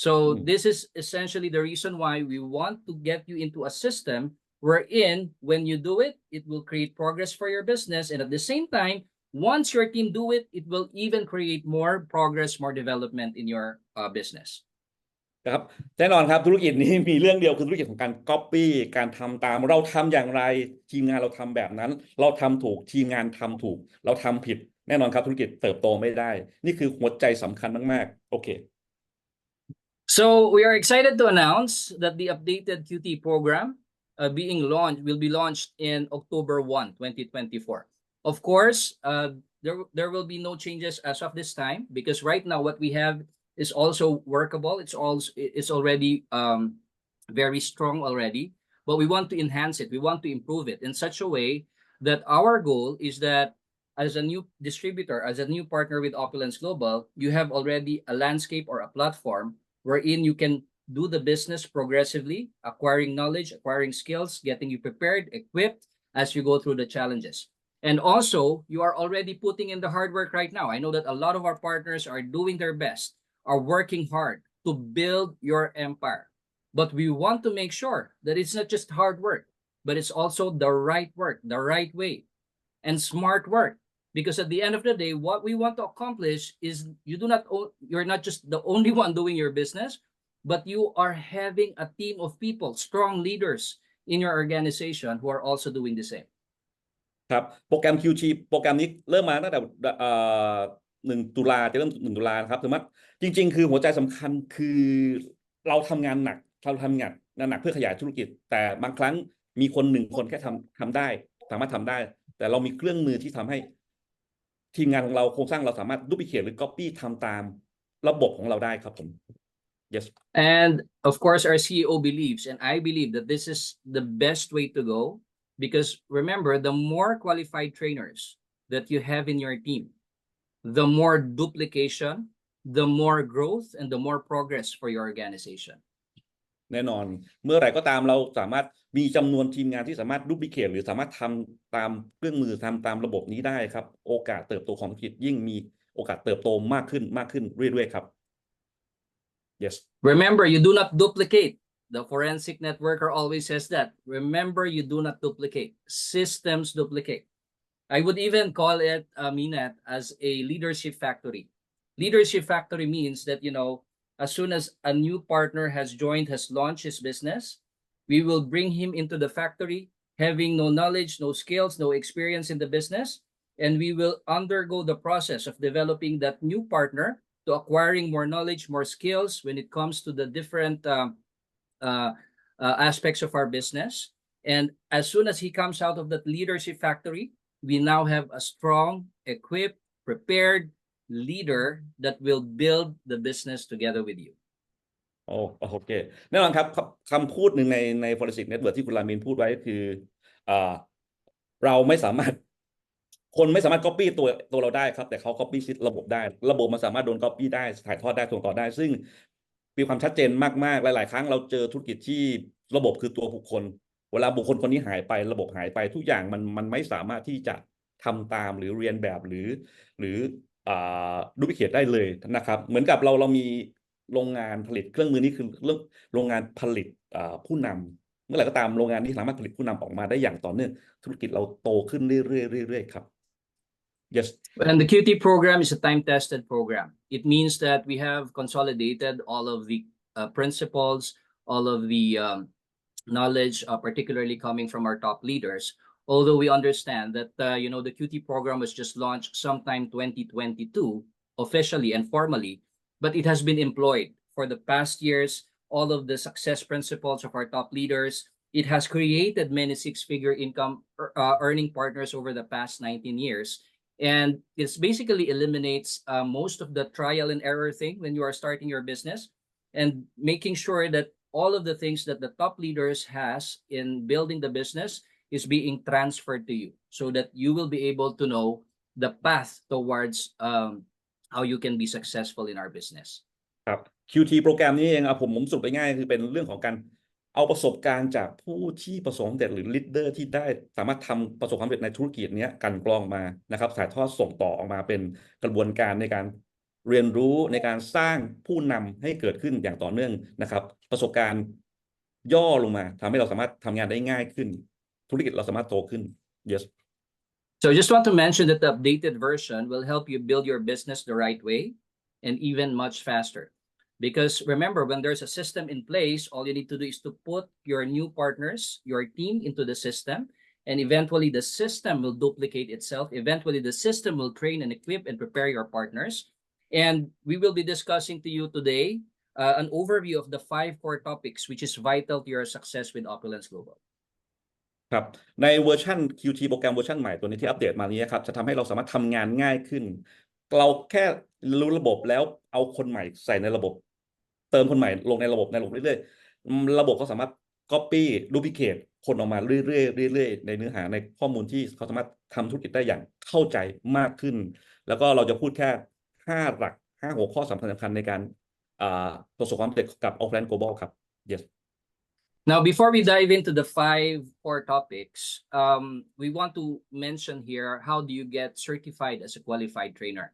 So this is essentially the reason why we want to get you into a system wherein when you do it, it will create progress for your business. And at the same time, once your team do it, it will even create more progress, more development in your business. นะครับแน่นอนครับธุรกิจนี้มีเรื่องเดียวคือธุรกิจของการ copy การทำตามเราทำอย่างไรทีมงานเราทำแบบนั้นเราทำถูกทีมงานทำถูกเราทำผิดแน่นอนครับธุรกิจเติบโตไม่ได้นี่คือหัวใจสำคัญมากๆโอเค So we are excited to announce that the updated QT program will be launched in October 1, 2024. Of course, there will be no changes as of this time, because right now what we have is also workable. It's already very strong already, but we want to enhance it. We want to improve it in such a way that our goal is that as a new distributor, as a new partner with Opulence Global, you have already a landscape or a platform wherein you can do the business progressively, acquiring knowledge, acquiring skills, getting you prepared, equipped as you go through the challenges. And also, you are already putting in the hard work right now. I know that a lot of our partners are doing their best, are working hard to build your empire. but we want to make sure that it's not just hard work, but it's also the right work, the right way, and smart work. Because at the end of the day, what we want to accomplish is you're not just the only one doing your business, but you are having a team of people, strong leaders in your organization who are also doing the same. ครับโปรแกรม QT โปรแกรมนี้เริ่มมาตั้งแต่1 ตุลาจะเริ่ม1 ตุลานะครับแต่ว่าจริงๆคือหัวใจสำคัญคือเราทำงานหนักหนักเพื่อขยายธุรกิจแต่บางครั้งมีคน1 คนแค่ทำได้สามารถทำได้แต่เรามีเครื่องมือที่ทำให้ทีมงานของเราโครงสร้างเราสามารถดูพิเคทหรือ copy ทำตามระบบของเราได้ครับผม yes And of course, our CEO believes, and I believe that this is the best way to go, because remember, the more qualified trainers that you have in your team, the more duplication, the more growth, and the more progress for your organization. แน่นอนเมื่อไหร่ก็ตามเราสามารถมีจำนวนทีมงานที่สามารถดูพิเคทหรือสามารถทำตามเครื่องมือทำตามระบบนี้ได้ครับโอกาสเติบโตของธุรกิจยิ่งมีโอกาสเติบโตมากขึ้นเรื่อยๆครับ yes Remember, you do not duplicate. The forensic networker always says that. Remember, you do not duplicate. Systems duplicate. I would even call it, Minat, as a leadership factory. Leadership factory means that, as soon as a new partner has joined, has launched his business, we will bring him into the factory, having no knowledge, no skills, no experience in the business, and we will undergo the process of developing that new partner to acquiring more knowledge, more skills when it comes to the different aspects of our business. And as soon as he comes out of that leadership factory, we now have a strong, equipped, prepared leader that will build the business together with you. โอเคแน่นอนครับคำพูดหนึ่งใน Forensic Network ที่คุณรามินพูดไว้คือเราไม่สามารถคนไม่สามารถ copy ตัวเราได้ครับแต่เขา copy ระบบได้ระบบมันสามารถโดน copy ได้ถ่ายทอดได้ส่งต่อได้ซึ่งมีความชัดเจนมากๆหลายๆครั้งเราเจอธุรกิจที่ระบบคือตัวบุคคลเวลาบุคคลคนนี้หายไประบบหายไปทุกอย่างมันไม่สามารถที่จะทำตามหรือเรียนแบบหรือดูพิเคทได้เลยนะครับเหมือนกับเรามีโรงงานผลิตเครื่องมือนี้คือโรงงานผลิตผู้นำเมื่อไหร่ก็ตามโรงงานนี้สามารถผลิตผู้นำออกมาได้อย่างต่อเนื่องธุรกิจเราโตขึ้นเรื่อยๆครับ yes And the QT program is a time-tested program. It means that we have consolidated all of the principles, all of the knowledge, particularly coming from our top leaders. Although we understand that, the QT program was just launched sometime 2022, officially and formally, but it has been employed for the past years, all of the success principles of our top leaders. It has created many six-figure income earning partners over the past 19 years. And it basically eliminates most of the trial and error thing when you are starting your business and making sure that all of the things that the top leaders has in building the business is being transferred to you so that you will be able to know the path towards how you can be successful in our business. ครับ QT โปรแกรมนี้เองผมสรุปไปง่ายคือเป็นเรื่องของการเอาประสบการณ์จากผู้ที่ประสบความสำเร็จหรือลีดเดอร์ที่ได้สามารถทำประสบความสำเร็จในธุรกิจนี้กันกรองมานะครับถ่ายทอดส่งต่อออกมาเป็นกระบวนการในการเรียนรู้ในการสร้างผู้นำให้เกิดขึ้นอย่างต่อเนื่องนะครับประสบการณ์ย่อลงมาทำให้เราสามารถทำงานได้ง่ายขึ้นธุรกิจเราสามารถโตขึ้น yes So I just want to mention that the updated version will help you build your business the right way and even much faster. Because remember, when there's a system in place, all you need to do is to put your new partners, your team into the system, and eventually the system will duplicate itself. Eventually the system will train and equip and prepare your partners. And we will be discussing to you today an overview of the 5 core topics, which is vital to your success with Opulence Global. ครับในเวอร์ชัน QT โปรแกรมเวอร์ชันใหม่ตัวนี้ที่อัปเดตมานี้ครับจะทำให้เราสามารถทำงานง่ายขึ้นเราแค่รู้ระบบแล้วเอาคนใหม่ใส่ในระบบเติมคนใหม่ลงในระบบเรื่อยๆระบบเขาสามารถ copy duplicate คนออกมาเรื่อยๆในเนื้อหาในข้อมูลที่เขาสามารถทำธุรกิจได้อย่างเข้าใจมากขึ้นแล้วก็เราจะพูดแค่5 หลัก 5 หัวข้อสำคัญในการประสบความสำเร็จกับ Opulence Global ครับ yes Now, before we dive into the 5 core topics, we want to mention here, how do you get certified as a qualified trainer?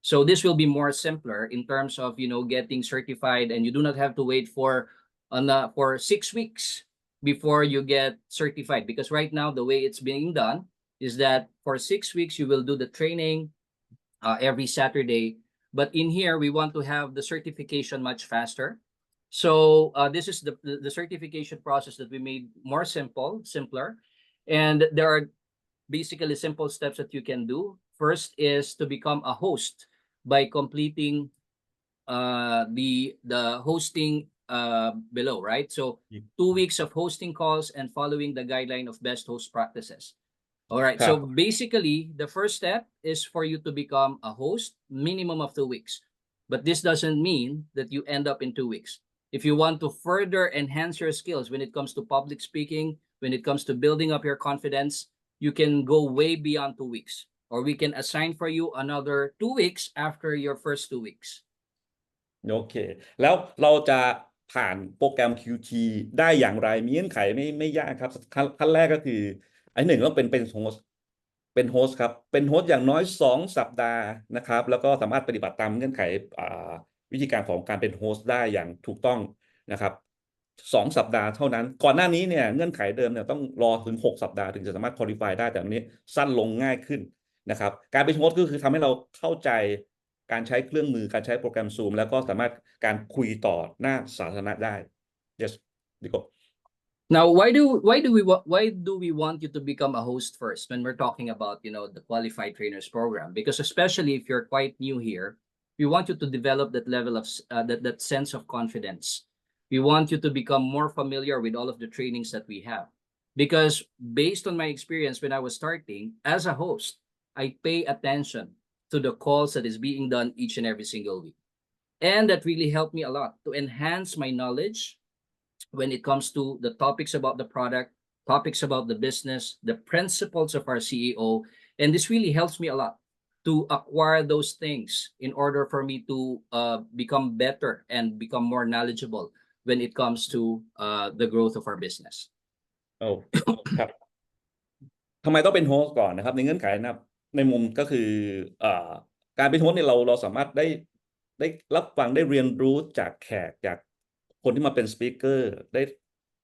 So this will be more simpler in terms of, getting certified, and you do not have to wait for for 6 weeks before you get certified. Because right now, the way it's being done is that for 6 weeks, you will do the training every Saturday. But in here, we want to have the certification much faster. So this is the certification process that we made more simpler. And there are basically simple steps that you can do. First is to become a host by completing the hosting below, right? So 2 weeks of hosting calls and following the guideline of best host practices. All right. ครับ So basically, the first step is for you to become a host, minimum of 2 weeks. But this doesn't mean that you end up in 2 weeks. If you want to further enhance your skills when it comes to public speaking, when it comes to building up your confidence, you can go way beyond 2 weeks. Or we can assign for you another 2 weeks after your first 2 weeks. โอเคแล้วเราจะผ่านโปรแกรม QT ได้อย่างไรมีเงื่อนไขไม่ยากครับขั้นแรกก็คืออันหนึ่งต้องเป็นโฮสต์ครับเป็นโฮสต์อย่างน้อย2 สัปดาห์นะครับแล้วก็สามารถปฏิบัติตามเงื่อนไขวิธีการของการเป็นโฮสต์ได้อย่างถูกต้องนะครับ2 สัปดาห์เท่านั้นก่อนหน้านี้เนี่ยเงื่อนไขเดิมเนี่ยต้องรอถึง6 สัปดาห์ถึงจะสามารถ qualify ได้แต่อันนี้สั้นลงง่ายขึ้นนะครับการเป็นโฮสต์ก็คือทำให้เราเข้าใจการใช้เครื่องมือการใช้โปรแกรม Zoom แล้วก็สามารถการคุยต่อหน้าสาธารณะได้ yes ดีกว่า Now, why do we want you to become a host first when we're talking about the qualified trainers program? Because especially if you're quite new here, we want you to develop that level of that sense of confidence. We want you to become more familiar with all of the trainings that we have. Because based on my experience when I was starting as a host, I pay attention to the calls that is being done each and every single week, and that really helped me a lot to enhance my knowledge when it comes to the topics about the product, topics about the business, the principles of our CEO. And this really helps me a lot to acquire those things in order for me to become better and become more knowledgeable when it comes to the growth of our business. โอ้ครับทำไมต้องเป็นโฮสต์ก่อนนะครับในเงื่อนไขนะครับในมุมก็คือการเป็นโฮสต์เนี่ยเราสามารถได้รับฟังได้เรียนรู้จากแขกจากคนที่มาเป็นสปีกเกอร์ได้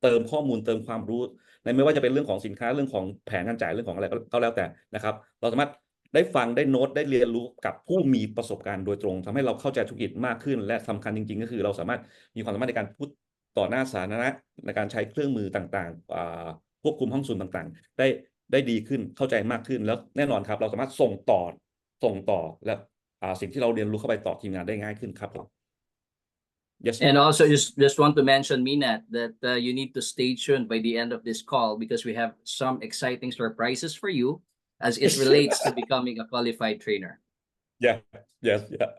เติมข้อมูลเติมความรู้ในไม่ว่าจะเป็นเรื่องของสินค้าเรื่องของแผนการจ่ายเรื่องของอะไรก็แล้วแต่นะครับเราสามารถได้ฟังได้โน้ตได้เรียนรู้กับผู้มีประสบการณ์โดยตรงทำให้เราเข้าใจธุรกิจมากขึ้นและสำคัญจริงๆก็คือเราสามารถมีความสามารถในการพูดต่อหน้าสาธารณะในการใช้เครื่องมือต่างๆควบคุมห้องซูมต่างๆได้ดีขึ้นเข้าใจมากขึ้นแล้วแน่นอนครับเราสามารถส่งต่อและสิ่งที่เราเรียนรู้เข้าไปต่อทีมงานได้ง่ายขึ้นครับผม Yes. And also just want to mention, Minat, that you need to stay tuned by the end of this call because we have some exciting surprises for you as it relates to becoming a qualified trainer. Yeah. Yes. Yeah.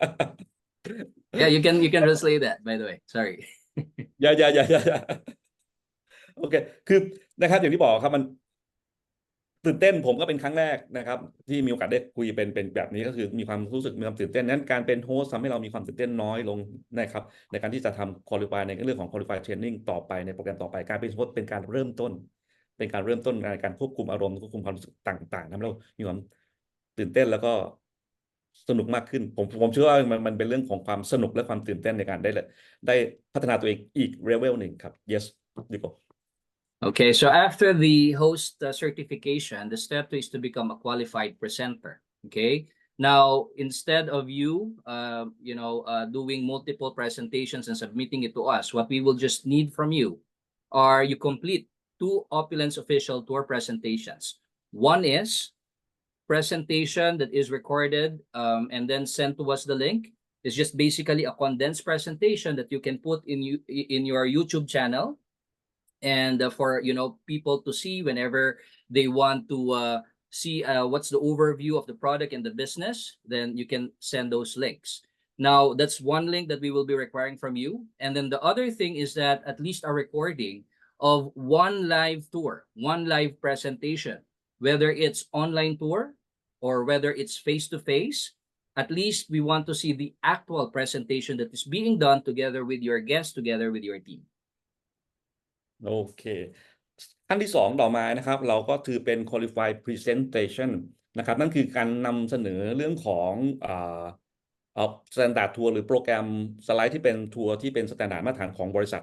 Yeah, you can translate that, by the way. Sorry. Yeah. โอเคคือนะครับอย่างที่บอกครับมันตื่นเต้นผมก็เป็นครั้งแรกนะครับที่มีโอกาสได้คุยเป็นแบบนี้ก็คือมีความรู้สึกมีความตื่นเต้นนั้นการเป็นโฮสต์ทำให้เรามีความตื่นเต้นน้อยลงนะครับในการที่จะทำ qualify ในเรื่องของ qualify training ต่อไปในโปรแกรมต่อไปการเป็นโฮสต์เป็นการเริ่มต้นในการควบคุมอารมณ์ควบคุมความรู้สึกต่างๆทำให้เรามีความตื่นเต้นแล้วก็สนุกมากขึ้นผมเชื่อว่ามันเป็นเรื่องของความสนุกและความตื่นเต้นในการได้พัฒนาตัวเองอีกเลเวลหนึ่งครับ yes ดีกว่า Okay, so after the host certification, the step 2 is to become a qualified presenter. Okay, now instead of you, doing multiple presentations and submitting it to us, what we will just need from you are you complete 2 Opulence official tour presentations. One is presentation that is recorded and then sent to us the link. It's just basically a condensed presentation that you can put in your YouTube channel. And for people to see whenever they want to see what's the overview of the product and the business, then you can send those links. Now, that's one link that we will be requiring from you. And then the other thing is that at least a recording of one live tour, one live presentation, whether it's online tour or whether it's face-to-face, at least we want to see the actual presentation that is being done together with your guests, together with your team. โอเคขั้นที่2ต่อมานะครับเราก็ถือเป็น qualified presentation นะครับนั่นคือการนำเสนอเรื่องของstandard tour หรือโปรแกรมสไลด์ที่เป็นทัวร์ที่เป็น standard มาตรฐานของบริษัท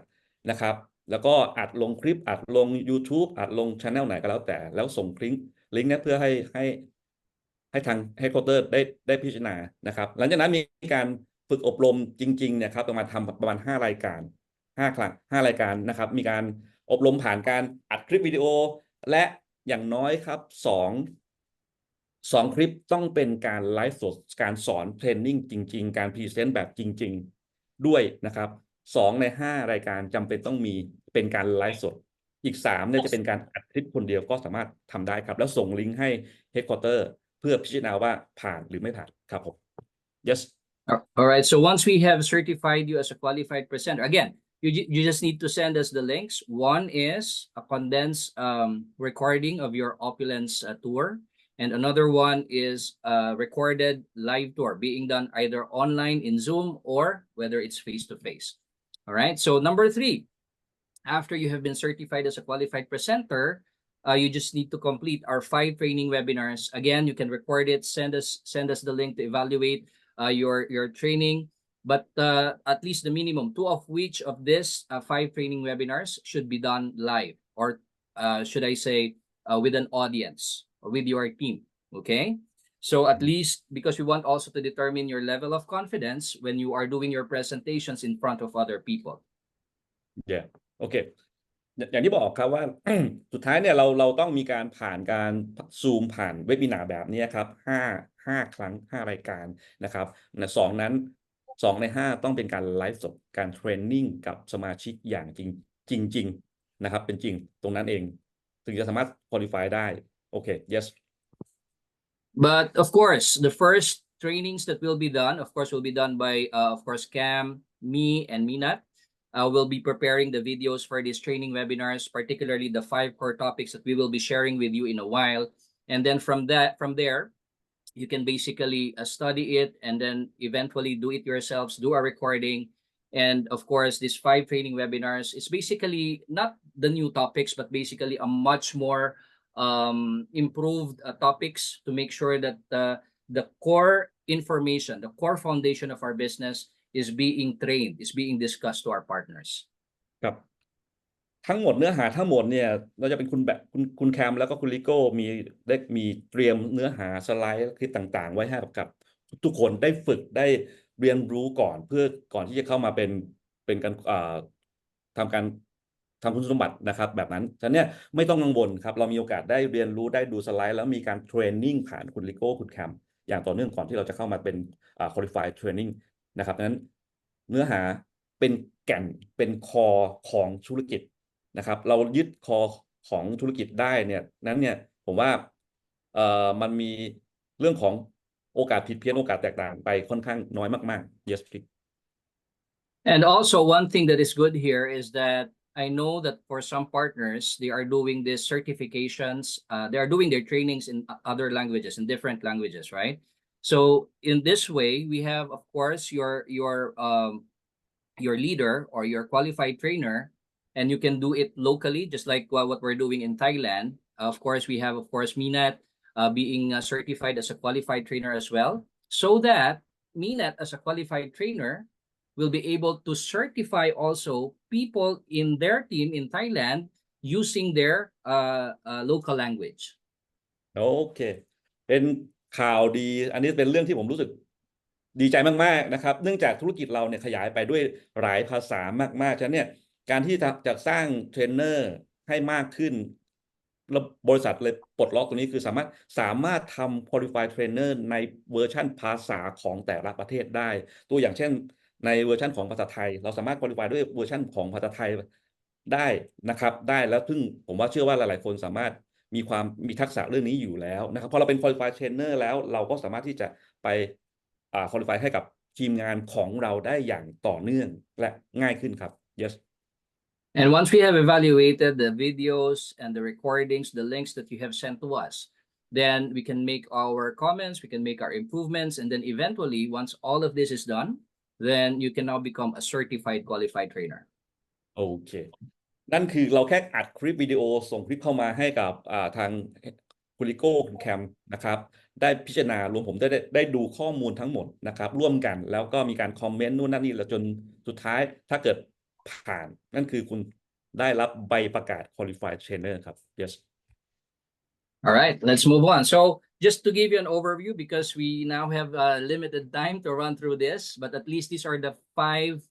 นะครับแล้วก็อัดลงคลิปอัดลง YouTube อัดลง channel ไหนก็แล้วแต่แล้วส่งลิงก์นี้เพื่อให้ทาง headquarter ได้พิจารณานะครับหลังจากนั้นมีการฝึกอบรมจริงๆเนี่ยครับประมาณ5 รายการ5 ครั้ง5 รายการนะครับมีการอบรมผ่านการอัดคลิปวิดีโอและอย่างน้อยครับ2 คลิปต้องเป็นการไลฟ์สดการสอนเทรนนิ่งจริงๆการพรีเซนต์แบบจริงๆด้วยนะครับ2 ใน 5 รายการจำเป็นต้องมีเป็นการไลฟ์สดอีก3เนี่ยจะเป็นการอัดคลิปคนเดียวก็สามารถทำได้ครับแล้วส่งลิงก์ให้ Headquarter เพื่อพิจารณาว่าผ่านหรือไม่ผ่านครับผม yes All right. So once we have certified you as a qualified presenter, again, you just need to send us the links. One is a condensed recording of your opulence tour, and another one is a recorded live tour being done either online in Zoom or whether it's face to face. All right. So number 3, after you have been certified as a qualified presenter, you just need to complete our 5 training webinars. Again, you can record it, send us the link to evaluate your training, but at least the minimum 2 of which of this 5 training webinars should be done live, or should I say with an audience or with your team. Okay, so at least, because we want also to determine your level of confidence when you are doing your presentations in front of other people. yeah โอเคอย่างที่บอกครับว่า สุดท้ายเนี่ยเราต้องมีการผ่านการซูมผ่านเว็บินาร์แบบนี้ครับ5 ครั้ง 5 รายการนะครับ2 นั้น 2 ใน 5ต้องเป็นการไลฟ์สดการเทรนนิ่งกับสมาชิกอย่างจริงนะครับเป็นจริงตรงนั้นเองถึงจะสามารถ qualify ได้โอเค yes But of course, the first trainings that will be done, of course, will be done by, of course, Cam, me, and Minat. We'll be preparing the videos for these training webinars, particularly the 5 core topics that we will be sharing with you in a while. And then from there, you can basically study it and then eventually do it yourselves, do a recording. And of course, these 5 training webinars is basically not the new topics, but basically a much more improved topics to make sure that the core information, the core foundation of our business is being trained, is being discussed to our partners. ครับทั้งหมดเนื้อหาทั้งหมดเนี่ยเราจะเป็นคุณแคมแล้วก็คุณลิโก้มีเตรียมเนื้อหาสไลด์คลิปต่างๆ ไว้ให้กับทุกคนได้ฝึกได้เรียนรู้ก่อนก่อนที่จะเข้ามาเป็นการทำคุณสมบัตินะครับแบบนั้นฉะนั้นเนี่ยไม่ต้องกังวลครับเรามีโอกาสได้เรียนรู้ได้ดูสไลด์แล้วมีการเทรนนิ่งผ่านคุณลิโก้คุณแคมอย่างต่อเนื่องก่อนที่เราจะเข้ามาเป็นqualified training นะครับนั้นเนื้อหาเป็นแก่นเป็นคอของธุรกิจนะครับเรายึดคอของธุรกิจได้เนี่ยนั้นเนี่ยผมว่ามันมีเรื่องของโอกาสผิดเพี้ยนโอกาสแตกต่างไปค่อนข้างน้อยมากๆ yes please And also, one thing that is good here is that I know that for some partners, they are doing these certifications, they are doing their trainings in other languages, in different languages, right? So in this way, we have, of course, your leader or your qualified trainer, and you can do it locally, just like what we're doing in Thailand. Of course, we have, of course, Minat being certified as a qualified trainer as well, so that Minat as a qualified trainer will be able to certify also people in their team in Thailand using their local language. โอเคเป็นข่าวดีอันนี้เป็นเรื่องที่ผมรู้สึกดีใจมากๆนะครับเนื่องจากธุรกิจเราเนี่ยขยายไปด้วยหลายภาษามากๆฉะนั้นเนี่ยการที่จะสร้างเทรนเนอร์ให้มากขึ้นแล้วบริษัทเลยปลดล็อกตรงนี้คือสามารถทำ qualified trainer ในเวอร์ชันภาษาของแต่ละประเทศได้ตัวอย่างเช่นในเวอร์ชันของภาษาไทยเราสามารถ qualify ด้วยเวอร์ชันของภาษาไทยได้นะครับได้แล้วซึ่งผมว่าเชื่อว่าหลายๆคนสามารถมีทักษะเรื่องนี้อยู่แล้วนะครับพอเราเป็น qualified trainer แล้วเราก็สามารถที่จะไปqualify ให้กับทีมงานของเราได้อย่างต่อเนื่องและง่ายขึ้นครับ yes And once we have evaluated the videos and the recordings, the links that you have sent to us, then we can make our comments, we can make our improvements, and then eventually, once all of this is done, then you can now become a certified qualified trainer. โอเคนั่นคือเราแค่อัดคลิปวิดีโอส่งคลิปเข้ามาให้กับทางคุณลิโก้คุณแคมนะครับได้พิจารณารวมผมได้ดูข้อมูลทั้งหมดนะครับร่วมกันแล้วก็มีการคอมเมนต์นู่นนั่นนี่แล้วจนสุดท้ายถ้าเกิด ผ่านนั่นคือคุณได้รับใบประกาศ Qualified Trainer ครับ yes All right, let's move on. So just to give you an overview, because we now have limited time to run through this, but at least these are the five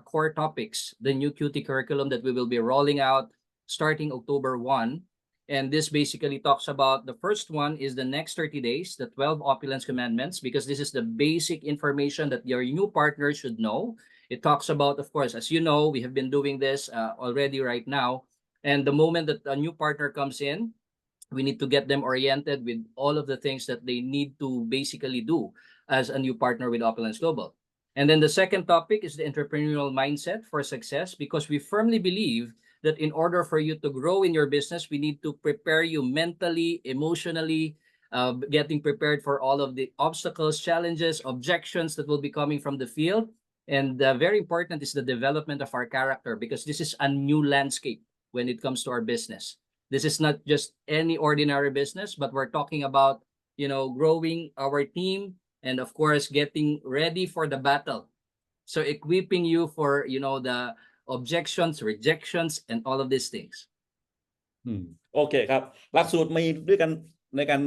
core topics, the new QT curriculum that we will be rolling out starting October 1. And this basically talks about the first one is the next 30 days, the 12 opulence commandments, because this is the basic information that your new partner should know. It talks about, of course, as you know, we have been doing this already right now. And the moment that a new partner comes in, we need to get them oriented with all of the things that they need to basically do as a new partner with Opulence Global. And then the second topic is the entrepreneurial mindset for success, because we firmly believe that in order for you to grow in your business, we need to prepare you mentally, emotionally, getting prepared for all of the obstacles, challenges, objections that will be coming from the field. And very important is the development of our character, because this is a new landscape when it comes to our business. This is not just any ordinary business, but we're talking about, growing our team and of course, getting ready for the battle. So equipping you for, the objections, rejections, and all of these things. โอเคครับหลักสูตรมีด้วยกันในการ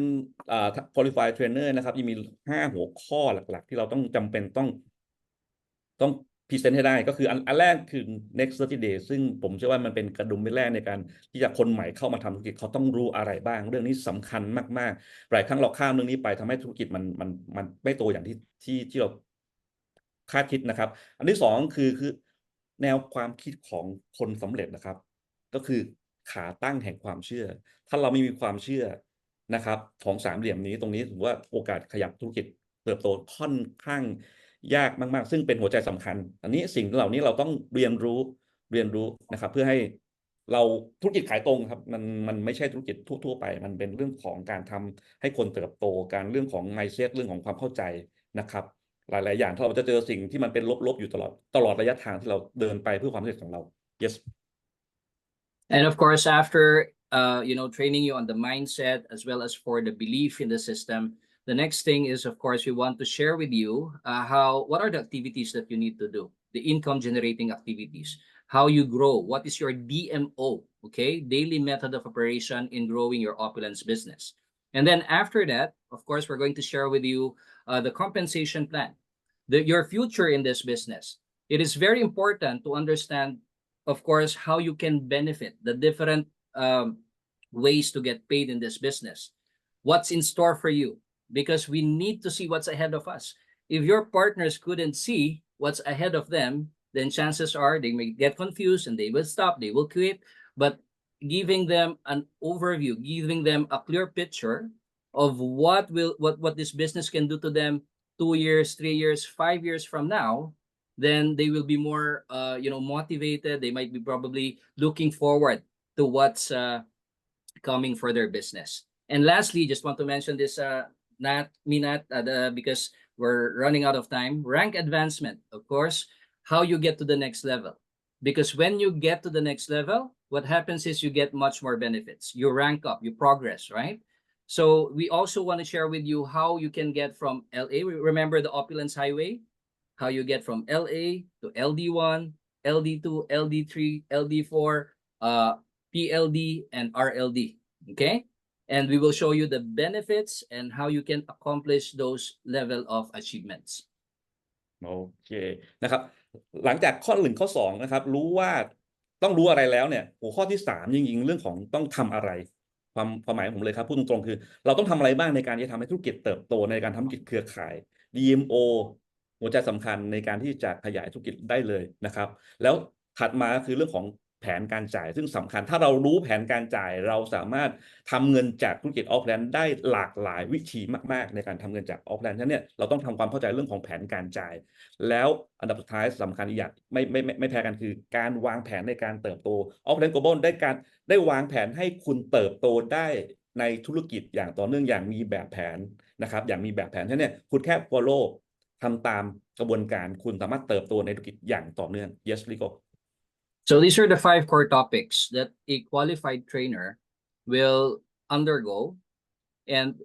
Qualified Trainer นะครับยังมี5 หัวข้อหลักๆที่เราต้องจำเป็นต้องพรีเซนต์ให้ได้ก็คืออันแรกคือ next 30 days ซึ่งผมเชื่อว่ามันเป็นกระดุมเม็ดแรกในการที่จะคนใหม่เข้ามาทำธุรกิจเขาต้องรู้อะไรบ้างเรื่องนี้สำคัญมากๆหลายครั้งเราข้ามเรื่องนี้ไปทำให้ธุรกิจมันไม่โตอย่างที่เราคาดคิดนะครับอันที่สองคือแนวความคิดของคนสำเร็จนะครับก็คือขาตั้งแห่งความเชื่อถ้าเราไม่มีความเชื่อนะครับของสามเหลี่ยมนี้ตรงนี้ถือว่าโอกาสขยับธุรกิจเติบโตค่อนข้างยากมากๆซึ่งเป็นหัวใจสำคัญอันนี้สิ่งเหล่านี้เราต้องเรียนรู้นะครับเพื่อให้เราธุรกิจขายตรงครับมันไม่ใช่ธุรกิจทั่วไปมันเป็นเรื่องของการทำให้คนเติบโตการเรื่องของ mindset เรื่องของความเข้าใจนะครับหลายๆอย่างเราจะเจอสิ่งที่มันเป็นลบๆอยู่ตลอดระยะทางที่เราเดินไปเพื่อความสำเร็จของเรา yes And of course, after training you on the mindset as well as for the belief in the system, the next thing is, of course, we want to share with you what are the activities that you need to do, the income generating activities, how you grow, what is your DMO, okay, daily method of operation in growing your opulence business. And then after that, of course, we're going to share with you the compensation plan, your future in this business. It is very important to understand, of course, how you can benefit the different ways to get paid in this business. What's in store for you? Because we need to see what's ahead of us. If your partners couldn't see what's ahead of them, then chances are they may get confused and they will stop, they will quit. But giving them an overview, giving them a clear picture of what this business can do to them 2 years, 3 years, 5 years from now, then they will be more motivated. They might be probably looking forward to what's coming for their business. And lastly, just want to mention this because we're running out of time. Rank advancement, of course, how you get to the next level. Because when you get to the next level, what happens is you get much more benefits. You rank up, you progress, right? So we also want to share with you how you can get from LA. Remember the Opulence Highway? How you get from LA to LD1, LD2, LD3, LD4, PLD, and RLD. Okay? And we will show you the benefits and how you can accomplish those level of achievements. โอเคนะครับหลังจากข้อ1ข้อ2นะครับรู้ว่าต้องรู้อะไรแล้วเนี่ยหัวข้อที่3จริงๆเรื่องของต้องทำอะไรความหมายของผมเลยครับพูดตรงๆคือเราต้องทำอะไรบ้างในการที่จะทำให้ธุรกิจเติบโตในการทำธุรกิจเครือข่าย DMO หัวใจสำคัญในการที่จะขยายธุรกิจได้เลยนะครับแล้วถัดมาคือเรื่องของแผนการจ่ายซึ่งสำคัญถ้าเรารู้แผนการจ่ายเราสามารถทำเงินจากธุรกิจออฟแลนด์ได้หลากหลายวิธีมากๆในการทำเงินจากออฟแลนด์ฉะนั้นเนี่ยเราต้องทำความเข้าใจเรื่องของแผนการจ่ายแล้วอันดับสุดท้ายสำคัญอีกอย่างไม่แพ้กันคือการวางแผนในการเติบโตออฟแลนด์ Global ได้วางแผนให้คุณเติบโตได้ในธุรกิจอย่างต่อเนื่องอย่างมีแบบแผนนะครับอย่างมีแบบแผนฉะนั้นเนี่ยคุณแค่ follow ทำตามกระบวนการคุณสามารถเติบโตในธุรกิจอย่างต่อเนื่อง yes Rico So these are the 5 core topics that a qualified trainer will undergo. And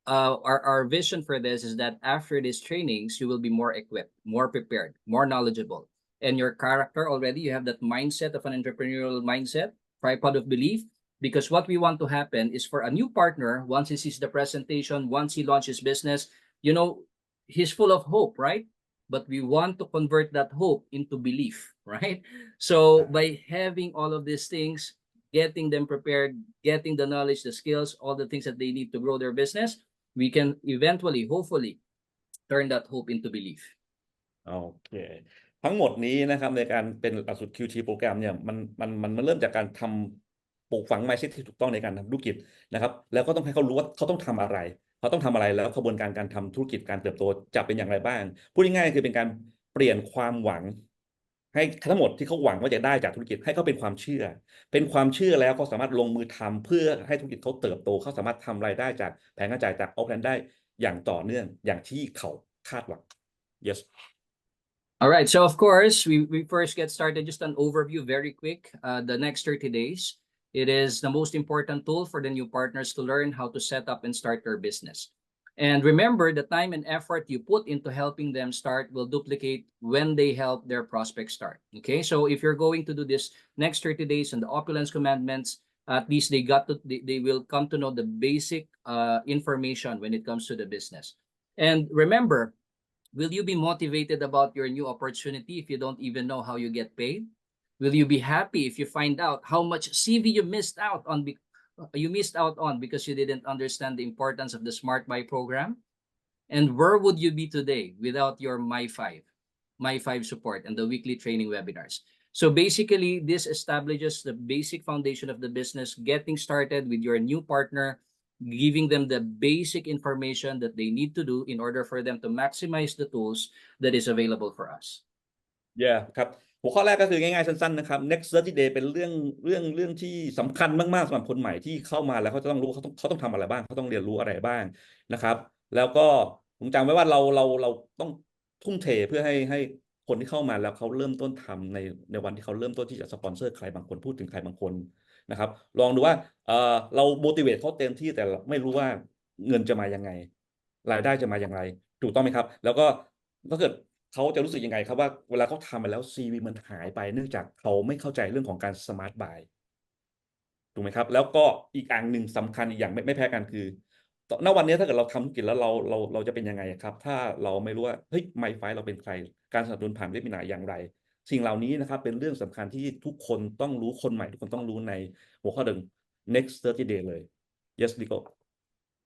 our vision for this is that after these trainings, you will be more equipped, more prepared, more knowledgeable. and your character already. You have that mindset of an entrepreneurial mindset, tripod of belief. Because what we want to happen is for a new partner, once he sees the presentation, once he launches business, you know, he's full of hope, right? But we want to convert that hope into belief, right? So by having all of these things, getting them prepared, getting the knowledge, the skills, all the things that they need to grow their business, we can eventually, hopefully, turn that hope into belief. โอเคทั้งหมดนี้นะครับในการเป็นหลักสูตร QT โปรแกรมเนี่ยมันเริ่มจากการทำปลูกฝัง mindset ที่ถูกต้องในการทำธุรกิจนะครับแล้วก็ต้องให้เขารู้ว่าเขาต้องทำอะไรแล้วกระบวนการทำธุรกิจการเติบโตจะเป็นอย่างไรบ้างพูดง่ายๆคือเป็นการเปลี่ยนความหวังให้ทั้งหมดที่เขาหวังว่าจะได้จากธุรกิจให้เขาเป็นความเชื่อแล้วเขาสามารถลงมือทำเพื่อให้ธุรกิจเขาเติบโตเขาสามารถทำรายได้จากแผนกระจายจากออฟแลนด์ได้อย่างต่อเนื่องอย่างที่เขาคาดหวัง yes All right, so of course, we first get started, just an overview very quick. The next 30 days, it is the most important tool for the new partners to learn how to set up and start their business. And remember, the time and effort you put into helping them start will duplicate when they help their prospects start. Okay, so if you're going to do this next 30 days and the opulence commandments, at least they will come to know the basic information when it comes to the business. And remember, will you be motivated about your new opportunity if you don't even know how you get paid? Will you be happy if you find out how much CV you missed out on because you didn't understand the importance of the Smart Buy program? And where would you be today without your My5 support and the weekly training webinars? So basically, this establishes the basic foundation of the business, getting started with your new partner, giving them the basic information that they need to do in order for them to maximize the tools that is available for us. Yeah ครับหัวข้อแรกก็คือง่ายๆสั้นๆนะครับ next 30 day เป็นเรื่องที่สำคัญมากๆสำหรับคนใหม่ที่เข้ามาแล้วเขาจะต้องรู้เขาต้องทำอะไรบ้างเขาต้องเรียนรู้อะไรบ้างนะครับแล้วก็ผมจำไว้ว่าเราต้องทุ่มเทเพื่อให้คนที่เข้ามาแล้วเขาเริ่มต้นทำในวันที่เขาเริ่มต้นที่จะสปอนเซอร์ใครบางคนพูดถึงใครบางคนนะครับลองดูว่าเรา motivate เขาเต็มที่แต่ไม่รู้ว่าเงินจะมายังไงรายได้จะมาอย่างไรถูกต้องไหมครับแล้วก็ถ้าเกิดเขาจะรู้สึกยังไงครับว่าเวลาเขาทำมาแล้ว CV มันหายไปเนื่องจากเขาไม่เข้าใจเรื่องของการ Smart Buy ถูกไหมครับแล้วก็อีกอันหนึ่งสำคัญอีกอย่างไม่แพ้กันคือณวันนี้ถ้าเกิดเราทำธุรกิจแล้วเราจะเป็นยังไงครับถ้าเราไม่รู้ว่าเฮ้ย My5 เราเป็นใครการสนับสนุนผ่านเว็บนาอย่างไรสิ่งเหล่านี้นะครับเป็นเรื่องสำคัญที่ทุกคนต้องรู้คนใหม่ทุกคนต้องรู้ในหัวข้อหนึ่ง next 30 day เลย yes Nico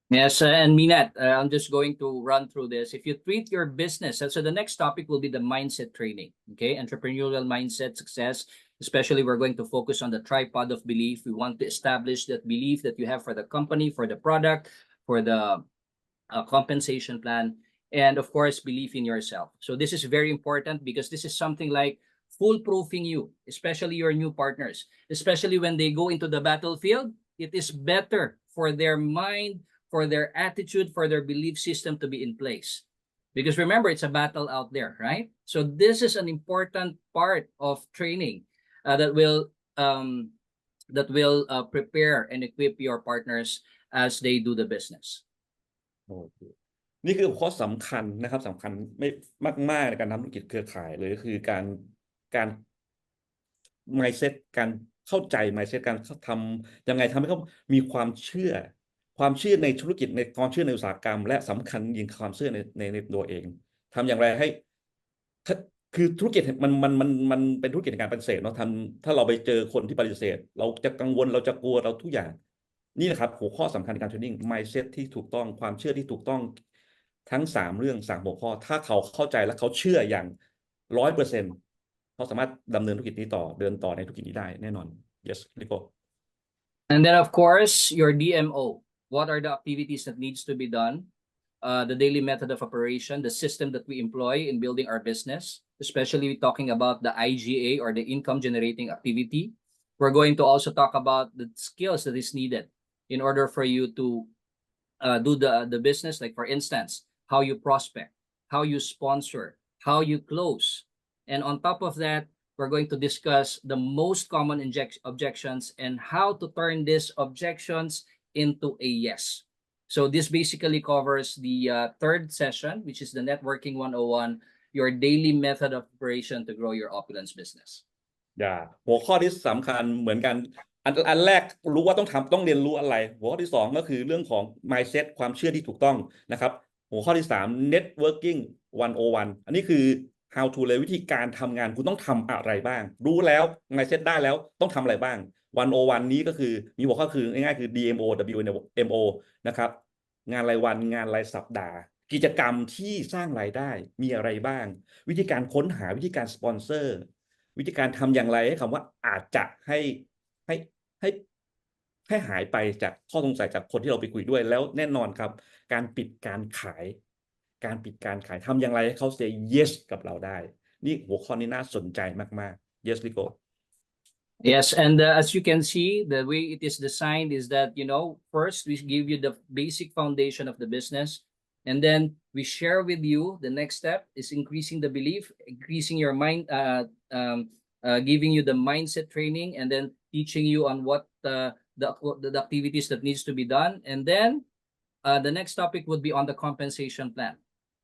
Yes, and Minette, I'm just going to run through this. If you treat your business, so the next topic will be the mindset training, okay? Entrepreneurial mindset success, especially we're going to focus on the tripod of belief. We want to establish that belief that you have for the company, for the product, for the compensation plan, and of course, belief in yourself. So this is very important because this is something like foolproofing you, especially your new partners, especially when they go into the battlefield. It is better for their mind, for their attitude, for their belief system to be in place. Because remember, it's a battle out there, right? So this is an important part of training that will prepare and equip your partners as they do the business. โอเคนี่คือข้อสำคัญนะครับสำคัญไม่มากๆในการทำธุรกิจเครือข่ายเลยก็คือการ mindset การเข้าใจ mindset การทำยังไงทำให้เขามีความเชื่อในธุรกิจในความเชื่อในอุตสาหกรรมและสำคัญยิ่งความเชื่อในตัวเองทำอย่างไรให้คือธุรกิจมันเป็นธุรกิจในการปฏิเสธเนาะถ้าเราไปเจอคนที่ปฏิเสธเราจะกังวลเราจะกลัวเราทุกอย่างนี่นะครับหัวข้อสำคัญในการเทรนนิ่ง mindset ที่ถูกต้องความเชื่อที่ถูกต้องทั้ง3เรื่อง3หัวข้อถ้าเขาเข้าใจและเขาเชื่ออย่าง 100%เขาสามารถดำเนินธุรกิจนี้ต่อเดินต่อในธุรกิจนี้ได้แน่นอน yes Nico And then of course your DMO. What are the activities that needs to be done? The daily method of operation, the system that we employ in building our business, especially talking about the IGA or the income generating activity. We're going to also talk about the skills that is needed in order for you to do the business. Like for instance, how you prospect, how you sponsor, how you close. And on top of that, we're going to discuss the most common objections and how to turn these objections into a yes. So this basically covers the third session, which is the networking 101. your daily method of operation to grow your opulence business. หัวข้อที่สำคัญเหมือนกันอันแรกรู้ว่าต้องเรียนรู้อะไรหัวข้อที่สองก็คือเรื่องของ mindset ความเชื่อที่ถูกต้องนะครับหัวข้อที่สาม networking 101อันนี้คือ how to เลยวิธีการทำงานคุณต้องทำอะไรบ้างรู้แล้ว mindset ได้แล้วต้องทำอะไรบ้าง101นี้ก็คือมีหัวข้อคือง่ายๆคือ DMO WMO นะครับงานรายวันงานรายสัปดาห์กิจกรรมที่สร้างรายได้มีอะไรบ้างวิธีการค้นหาวิธีการสปอนเซอร์วิธีการทำอย่างไรให้คำว่าอาจจะให้หายไปจากข้อสงสัยจากคนที่เราไปคุยด้วยแล้วแน่นอนครับการปิดการขายทำอย่างไรให้เขา say yes กับเราได้นี่หัวข้อนี้น่าสนใจมากๆ yes Rico Yes, and as you can see, the way it is designed is that, first we give you the basic foundation of the business, and then we share with you the next step is increasing the belief, increasing your mind, giving you the mindset training, and then teaching you on what the activities that needs to be done. And then the next topic would be on the compensation plan.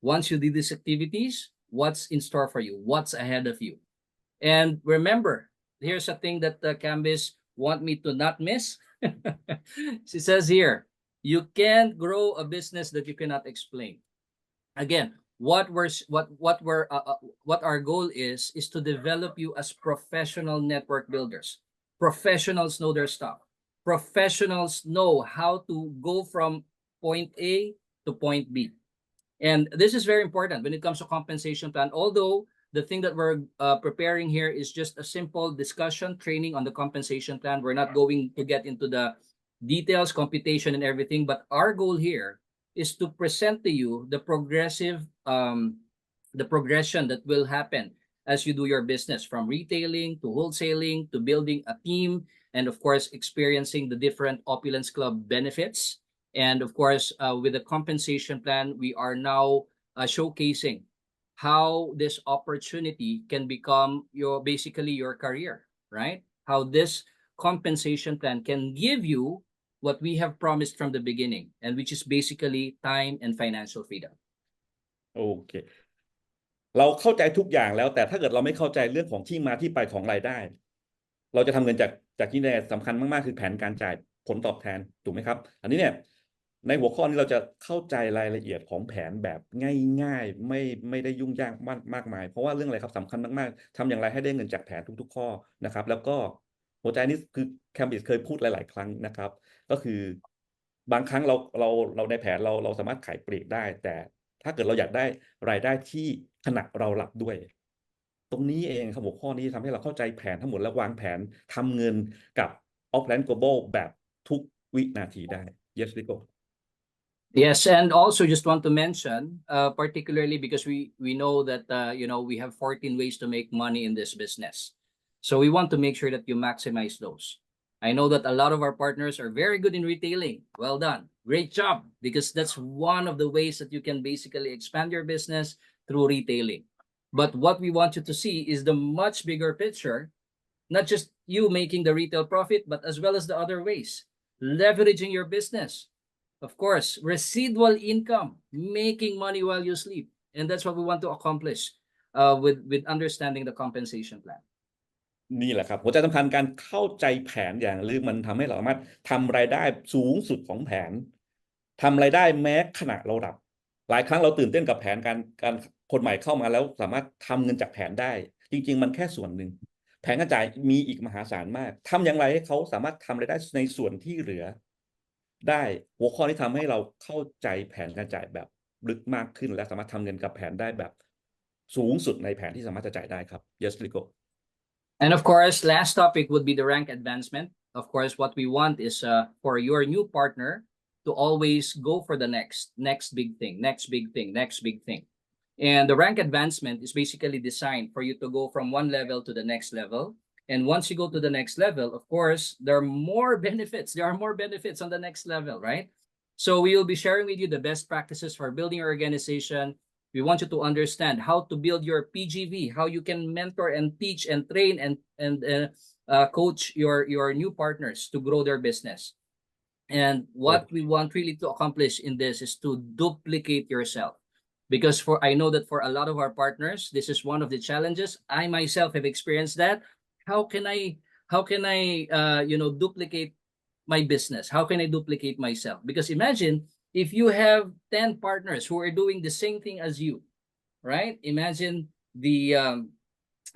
Once you do these activities, what's in store for you? What's ahead of you? And remember, here's a thing that Canvas want me to not miss. She says here, you can't grow a business that you cannot explain. Again, what our goal is to develop you as professional network builders. Professionals know their stuff. Professionals know how to go from point A to point B. And this is very important when it comes to compensation plan. Although the thing that we're preparing here is just a simple discussion training on the compensation plan. We're not going to get into the details, computation, and everything. But our goal here is to present to you the progression that will happen as you do your business, from retailing to wholesaling to building a team, and of course, experiencing the different Opulence Club benefits. And of course, with the compensation plan, we are now showcasing how this opportunity can become basically your career, right? How this compensation plan can give you what we have promised from the beginning, and which is basically time and financial freedom. โอเคเราเข้าใจทุกอย่างแล้วแต่ถ้าเกิดเราไม่เข้าใจเรื่องของที่มาที่ไปของรายได้เราจะทำเงินจากที่ไหนสำคัญมากๆคือแผนการจ่ายผลตอบแทนถูกไหมครับอันนี้เนี่ยในหัวข้อนี้เราจะเข้าใจรายละเอียดของแผนแบบง่ายๆไม่ได้ยุ่งยากมากมายเพราะว่าเรื่องอะไรครับสำคัญมากๆทำอย่างไรให้ได้เงินจากแผนทุกๆข้อนะครับแล้วก็หัวใจนี้คือแคมบิสเคยพูดหลายๆครั้งนะครับก็คือบางครั้งเราในแผนเราสามารถขายปลีกได้แต่ถ้าเกิดเราอยากได้รายได้ที่ขณะเราหลับด้วยตรงนี้เองครับหัวข้อนี้ทำให้เราเข้าใจแผนทั้งหมดและวางแผนทำเงินกับ Opulence Global แบบทุกวินาทีได้ Yes Rico Yes, and also just want to mention, particularly because we know that we have 14 ways to make money in this business, so we want to make sure that you maximize those. I know that a lot of our partners are very good in retailing. Well done, great job, because that's one of the ways that you can basically expand your business through retailing. But what we want you to see is the much bigger picture, not just you making the retail profit, but as well as the other ways, leveraging your business. Of course, residual income, making money while you sleep. And that's what we want to accomplish with understanding the compensation plan. นี่แหละครับหัวใจสำคัญการเข้าใจแผนอย่างลึกมันทำให้เราสามารถทำรายได้สูงสุดของแผนทำรายได้แม้ขณะเราหลับหลายครั้งเราตื่นเต้นกับแผนการคนใหม่เข้ามาแล้วสามารถทำเงินจากแผนได้จริงๆมันแค่ส่วนหนึ่งแผนการจ่ายมีอีกมหาศาลมากทำอย่างไรให้เขาสามารถทำรายได้ในส่วนที่เหลือได้หัวข้อที่ทำให้เราเข้าใจแผนการจ่ายแบบลึกมากขึ้นและสามารถทำเงินกับแผนได้แบบสูงสุดในแผนที่สามารถจะจ่ายได้ครับ Yes Rico And of course, last topic would be the rank advancement. Of course, what we want is for your new partner to always go for the next big thing. And the rank advancement is basically designed for you to go from one level to the next level. And once you go to the next level, of course, there are more benefits. There are more benefits on the next level, right? So we will be sharing with you the best practices for building your organization. We want you to understand how to build your PGV, how you can mentor and teach and train and coach your new partners to grow their business. And what we want really to accomplish in this is to duplicate yourself. because I know that for a lot of our partners, this is one of the challenges. I myself have experienced that. How can I duplicate my business? How can I duplicate myself? Because imagine if you have 10 partners who are doing the same thing as you, right? Imagine the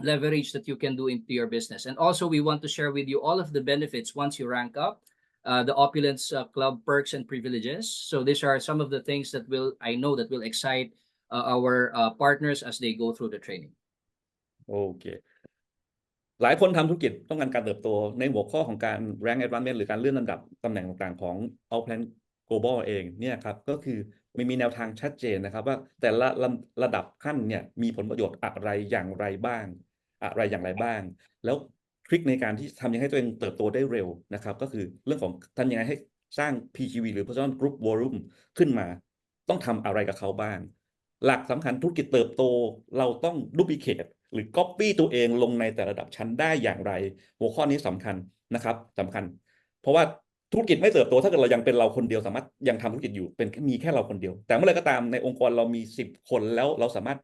leverage that you can do into your business. And also, we want to share with you all of the benefits once you rank up, the Opulence Club perks and privileges. So these are some of the things that I know that will excite our partners as they go through the training. โอเค หลายคนทำธุรกิจต้องการเติบโตในหัวข้อของการ rank advancement หรือการเลื่อนลำดับตำแหน่งต่างๆของ Outplan Global เองเนี่ยครับก็คือมีแนวทางชัดเจนนะครับว่าแต่ละระดับขั้นเนี่ยมีผลประโยชน์อะไรอย่างไรบ้างแล้วทริคในการที่ทำยังไงให้ตัวเองเติบโตได้เร็วนะครับก็คือเรื่องของทำยังไงให้สร้าง PGV หรือ Personal Group Volume ขึ้นมาต้องทำอะไรกับเขาบ้างหลักสำคัญธุรกิจเติบโตเราต้อง duplicate หรือ copy ตัวเองลงในแต่ระดับชั้นได้อย่างไรหัวข้อนี้สำคัญนะครับสำคัญเพราะว่าธุรกิจไม่เติบโตถ้าเกิดเรายังเป็นเราคนเดียวสามารถยังทำธุรกิจอยู่มีแค่เราคนเดียวแต่เมื่อไรก็ตามในองค์กรเรามี10 คนแล้วเราสามารถ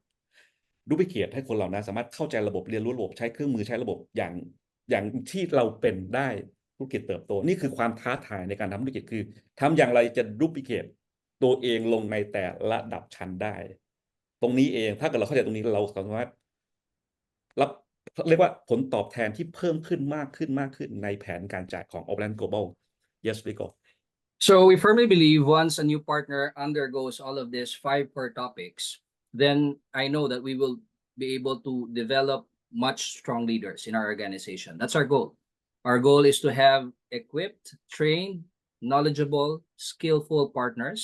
duplicate ให้คนเหล่านั้นสามารถเข้าใจระบบเรียนรู้ระบบใช้เครื่องมือใช้ระบบอย่างที่เราเป็นได้ธุรกิจเติบโตนี่คือความท้าทายในการทำธุรกิจคือทำอย่างไรจะ duplicate ตัวเองลงในแต่ระดับชั้นได้ตรงนี้เองถ้าเกิดเราเข้าใจตรงนี้เราสามารถรับเรียกว่าผลตอบแทนที่เพิ่มขึ้นมากขึ้นในแผนการจ่ายของ Opulence Global. Yes, Rico. So we firmly believe once a new partner undergoes all of these 5 core topics, then I know that we will be able to develop much strong leaders in our organization. That's our goal. Our goal is to have equipped, trained, knowledgeable, skillful partners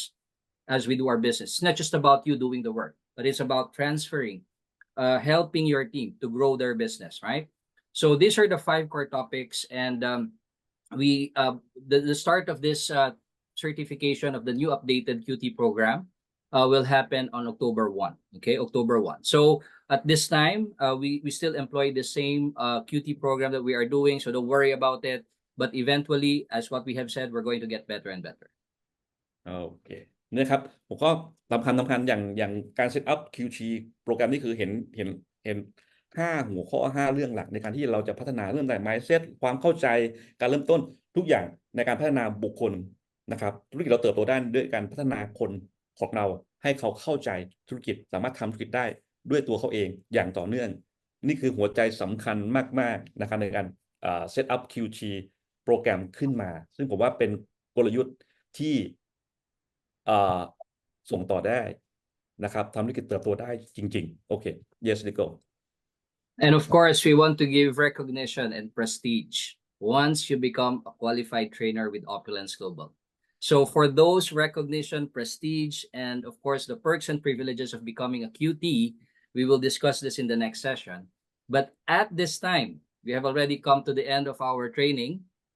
as we do our business. It's not just about you doing the work, but it's about transferring, helping your team to grow their business, right? So these are the 5 core topics, and the start of this certification of the new updated QT program will happen on October 1. Okay, October 1. So at this time, we still employ the same QT program that we are doing, so don't worry about it. But eventually, as what we have said, we're going to get better and better. โอเคนะครับผมก็สำคัญอย่างการเซตอัพ QT โปรแกรมนี่คือเห็น5 หัวข้อ 5 เรื่องหลักในการที่เราจะพัฒนาเรื่องแต่ mindset ความเข้าใจการเริ่มต้นทุกอย่างในการพัฒนาบุคคลนะครับธุรกิจเราเติบโตได้ด้วยการพัฒนาคนของเราให้เขาเข้าใจธุรกิจสามารถทำธุรกิจได้ด้วยตัวเขาเองอย่างต่อเนื่องนี่คือหัวใจสำคัญมากๆนะครับในการเซตอัพ QT โปรแกรมขึ้นมาซึ่งผมว่าเป็นกลยุทธ์ที่ส่งต่อได้นะครับทำธุรกิจเติบโตได้จริงๆโอเค yes Nico. And of course, we want to give recognition and prestige once you become a qualified trainer with Opulence Global. So for those recognition, prestige, and of course, the perks and privileges of becoming a QT, we will discuss this in the next session. But at this time, we have already come to the end of our training.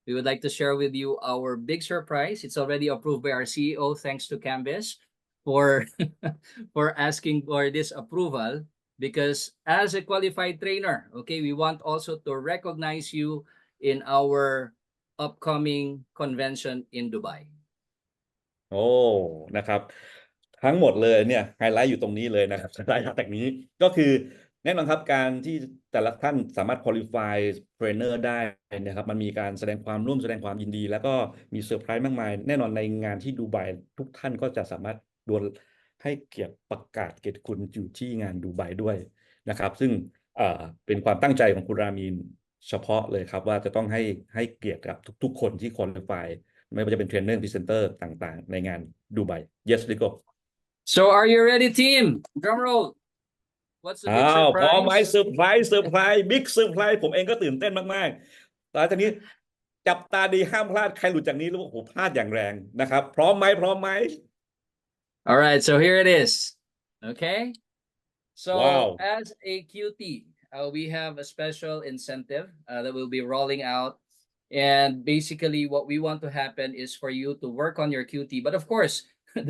We would like to share with you our big surprise. It's already approved by our CEO. Thanks to Canvas for asking for this approval. Because as a qualified trainer, okay, we want also to recognize you in our upcoming convention in Dubai. โอ้นะครับทั้งหมดเลยเนี่ยไฮไลท์อยู่ตรงนี้เลยนะครับไฮไลท์จากนี้ก็คือแน่นอนครับการที่แต่ละท่านสามารถ qualify trainer ได้นะครับมันมีการแสดงความยินดีแล้วก็มีเซอร์ไพรส์มากมายแน่นอนในงานที่ดูไบทุกท่านก็จะสามารถโดนให้เกียรติประกาศเกียรติคุณอยู่ที่งานดูไบด้วยนะครับซึ่งเป็นความตั้งใจของคุณรามีนเฉพาะเลยครับว่าจะต้องให้เกียรติกับทุกๆคนที่ qualify ไม่ว่าจะเป็นเทรนเนอร์พรีเซนเตอร์ต่างๆในงานดูไบ Yes Rico. So are you ready, team? Drum roll. What's the big surprise? พร้อมไหมเซอร์ไพรส์บิ๊กเซอร์ไพรส์ผมเองก็ตื่นเต้นมากๆหลังจากนี้จับตาดีห้ามพลาดใครหลุดจากนี้แล้วโอ้โหพลาดอย่างแรงนะครับพร้อมไหม All right, so here it is. Okay. So Wow. As a QT, we have a special incentive that will be rolling out. And basically what we want to happen is for you to work on your QT. But of course,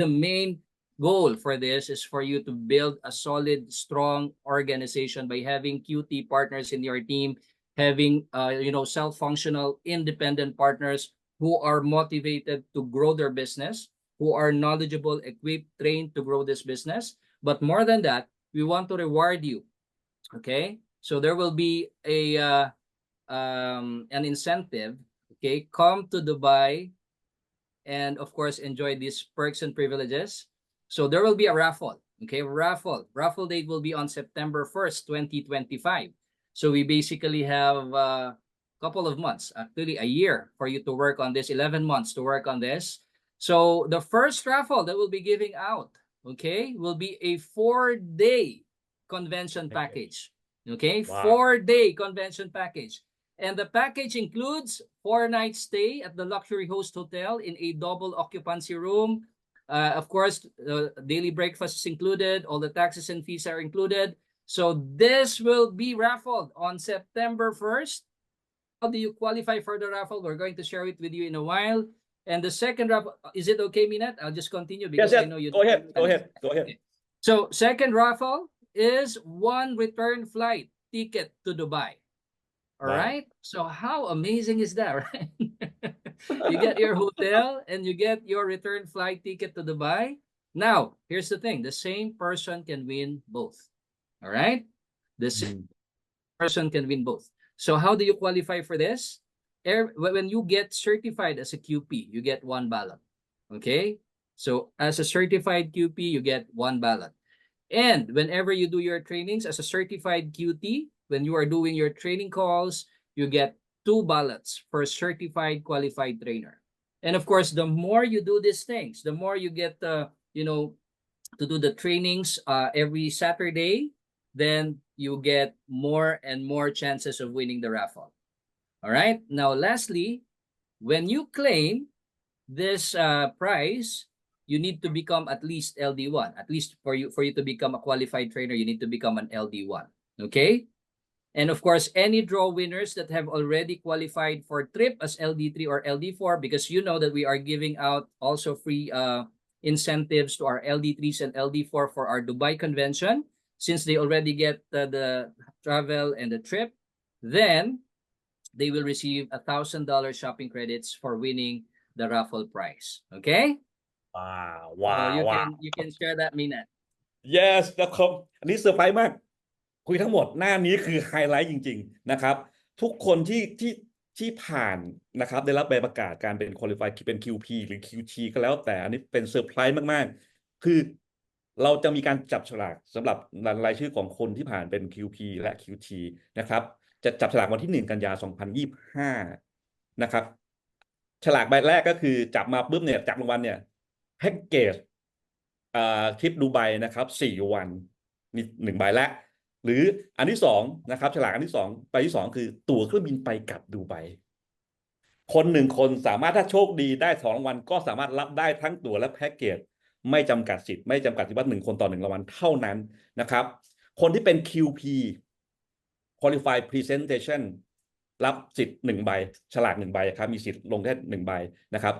the main goal for this is for you to build a solid, strong organization by having QT partners in your team, having self-functional, independent partners who are motivated to grow their business, who are knowledgeable, equipped, trained to grow this business, But more than that, we want to reward you. Okay, so there will be an incentive. Okay, come to Dubai and of course enjoy these perks and privileges. So there will be a raffle. Okay, raffle date will be on September 1st, 2025. So we basically have a couple of months, actually a year, for you to work on this, 11 months to work on this. So the first raffle that we'll be giving out, okay, will be a 4-day convention package. Okay, Wow. 4-day convention package. And the package includes 4-night stay at the luxury host hotel in a double occupancy room. Of course, daily breakfast is included. All the taxes and fees are included. So this will be raffled on September 1st. How do you qualify for the raffle? We're going to share it with you in a while. And the second raffle, is it okay, Minette? I'll just continue because Yes, I know you. go ahead. Okay. So second raffle is 1 return flight ticket to Dubai. All Wow. right. So how amazing is that, right? You get your hotel and you get your return flight ticket to Dubai. Now, here's the thing. The same person can win both. All right. The same person can win both. So how do you qualify for this? When you get certified as a QP, you get 1 ballot. Okay. So as a certified QP, you get 1 ballot. And whenever you do your trainings as a certified QT, when you are doing your training calls, you get 2 ballots for certified qualified trainer. And of course, the more you do these things, the more you get, to do the trainings every Saturday, then you get more and more chances of winning the raffle. All right. Now, lastly, when you claim this prize, you need to become at least LD1. At least for you to become a qualified trainer, you need to become an LD1. Okay? And of course, any draw winners that have already qualified for trip as LD3 or LD4, because you know that we are giving out also free incentives to our LD3s and LD4 for our Dubai convention, since they already get the travel and the trip, then they will receive $1,000 shopping credits for winning the raffle prize. Okay? ว้าว you can share that, Minette. yes นะครับอันนี้เซอร์ไพรส์มากคุยทั้งหมดหน้านี้คือไฮไลท์จริงๆนะครับทุกคนที่ผ่านนะครับได้รับใบประกาศการเป็น qualify เป็น QP หรือ QT ก็แล้วแต่อันนี้เป็นเซอร์ไพรส์มากๆคือเราจะมีการจับฉลากสำหรับรายชื่อของคนที่ผ่านเป็น QP และ QT นะครับจะจับฉลากวันที่ 1 กันยายน 2025นะครับฉลากใบแรกก็คือจับมาปุ๊บเนี่ยจับรางวัลเนี่ยแพ็กเกจทริปดูไบนะครับ4 วันนี่1 ใบแล้วหรืออันที่2นะครับฉลากอันที่2ใบที่2คือตั๋วเครื่องบินไปกลับดูไบคน1 คนสามารถถ้าโชคดีได้2 รางวัลก็สามารถรับได้ทั้งตั๋วและแพ็กเกจไม่จำกัดสิทธิ์ไม่จำกัดที่ว่า1 คนต่อ1 รางวัลเท่านั้นนะครับคนที่เป็น QP Qualified Presentation รับสิทธิ์1 ใบฉลาก1 ใบครับมีสิทธิ์ลงแค่1 ใบนะครับ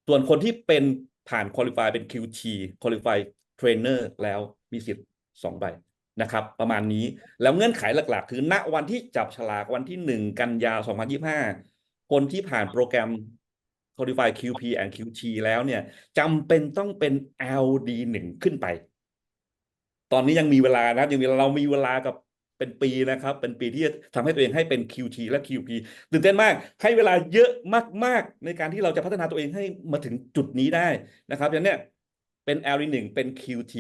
ส่วนคนที่เป็นผ่าน Qualify เป็น QT Qualify Trainer แล้วมีสิทธิ์2 ใบนะครับประมาณนี้แล้วเงื่อนไขหลักๆคือณวันที่จับฉลากวันที่ 1 กันยายน 2025คนที่ผ่านโปรแกรม Qualify QP and QT แล้วเนี่ยจำเป็นต้องเป็น LD1 ขึ้นไปตอนนี้ยังมีเวลานะเรามีเวลากับเป็นปีนะครับเป็นปีที่จะทำให้ตัวเองให้เป็น QT และ QP ตื่นเต้นมากให้เวลาเยอะมากๆในการที่เราจะพัฒนาตัวเองให้มาถึงจุดนี้ได้นะครับอย่างเนี้ยเป็น LD1 เป็น QT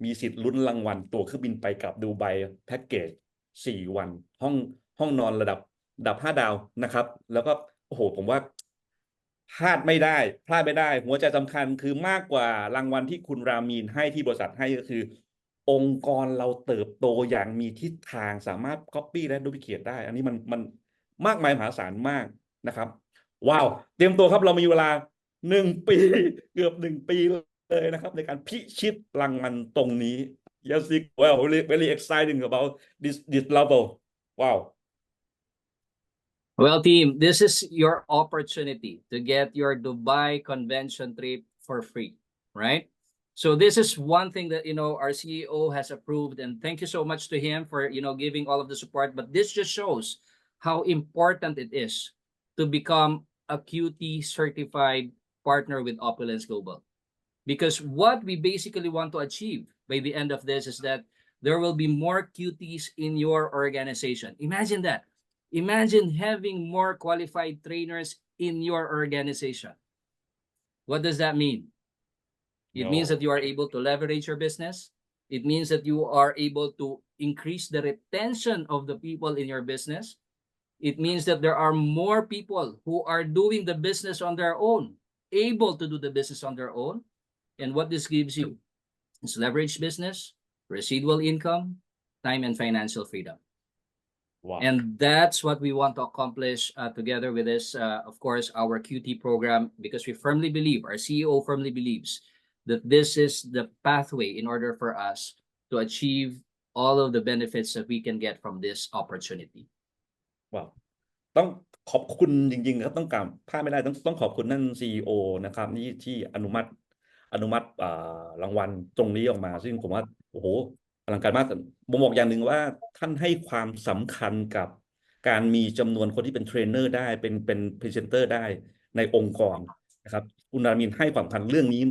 มีสิทธิ์ลุ้นรางวัลตั๋วเครื่องบินไปกลับดูไบแพ็กเกจ4 วันห้องนอนระดับ5 ดาวนะครับแล้วก็โอ้โหผมว่าพลาดไม่ได้หัวใจสำคัญคือมากกว่ารางวัลที่คุณรามีนให้ที่บริษัทให้ก็คือองค์กรเราเติบโตอย่างมีทิศทางสามารถ copy และ duplicate ได้อันนี้มันมากมายมหาศาลมากนะครับว้าวเตรียมตัวครับเรามีเวลา1 ปีเกือบ1 ปีเลยนะครับในการพิชิตรางวัลตรงนี้ yes well very exciting about this level wow Well, team, this is your opportunity to get your Dubai convention trip for free, right? So this is one thing that, our CEO has approved, and thank you so much to him for, giving all of the support. But this just shows how important it is to become a QT certified partner with Opulence Global. Because what we basically want to achieve by the end of this is that there will be more QTs in your organization. Imagine that. Imagine having more qualified trainers in your organization. What does that mean? It means that you are able to leverage your business. It means that you are able to increase the retention of the people in your business. It means that there are more people who are doing the business on their own, able to do the business on their own. And what this gives you is leverage business, residual income, time, and financial freedom. Wow. And that's what we want to accomplish together with this, of course, our QT program, because we firmly believe, our CEO firmly believes that this is the pathway in order for us to achieve all of the benefits that we can get from this opportunity. ว้าวต้องขอบคุณจริงๆครับต้องกล่าวพลาดไม่ได้ต้องขอบคุณท่านซีอีโอนะครับนี่ที่อนุมัติรางวัลตรงนี้ออกมาซึ่งผมว่าโอ้โหอลังการมากผมบอกอย่างหนึ่งว่าท่านให้ความสำคัญกับการมีจำนวนคนที่เป็นเทรนเนอร์ได้เป็นพรีเซนเตอร์ได้ในองค์กรนะครับคุณรามินให้ความสำคัญเรื่องนี้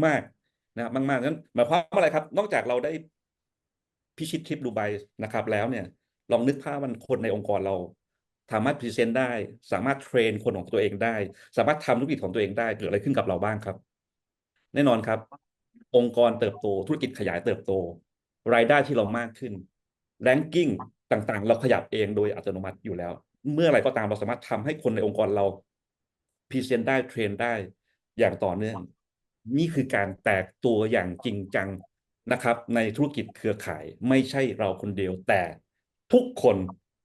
มากๆนะครับมากๆนั้นหมายความว่าอะไรครับนอกจากเราได้พิชิตทริปดูไบนะครับแล้วเนี่ยลองนึกภาพว่าคนในองค์กรเราสามารถพรีเซนต์ได้สามารถเทรนคนของตัวเองได้สามารถทำธุรกิจของตัวเองได้เกิดอะไรขึ้นกับเราบ้างครับแน่นอนครับองค์กรเติบโตธุรกิจขยายเติบโตรายได้ที่เรามากขึ้นแรงกิ้งต่างๆเราขยับเองโดยอัตโนมัติอยู่แล้วเมื่อไรก็ตามเราสามารถทำให้คนในองค์กรเราพรีเซนต์ได้เทรนได้อย่างต่อเนื่องนี่คือการแตกตัวอย่างจริงจังนะครับในธุรกิจเครือข่ายไม่ใช่เราคนเดียวแต่ทุกคน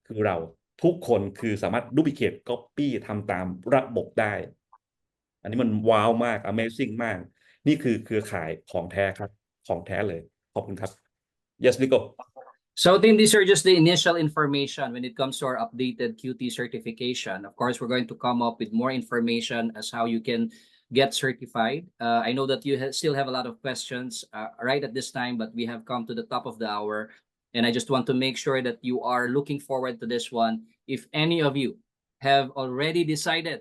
คือเราทุกคนคือสามารถดูพิเคทก๊อปปี้ทำตามระบบได้อันนี้มันว้าวมาก Amazing มากนี่คือเครือข่ายของแท้ครับของแท้เลยขอบคุณครับ Yes Nico So team, these are just the initial information when it comes to our updated QT certification. Of course, we're going to come up with more information as how you can get certified. I know that you still have a lot of questions right at this time, but we have come to the top of the hour. And I just want to make sure that you are looking forward to this one. If any of you have already decided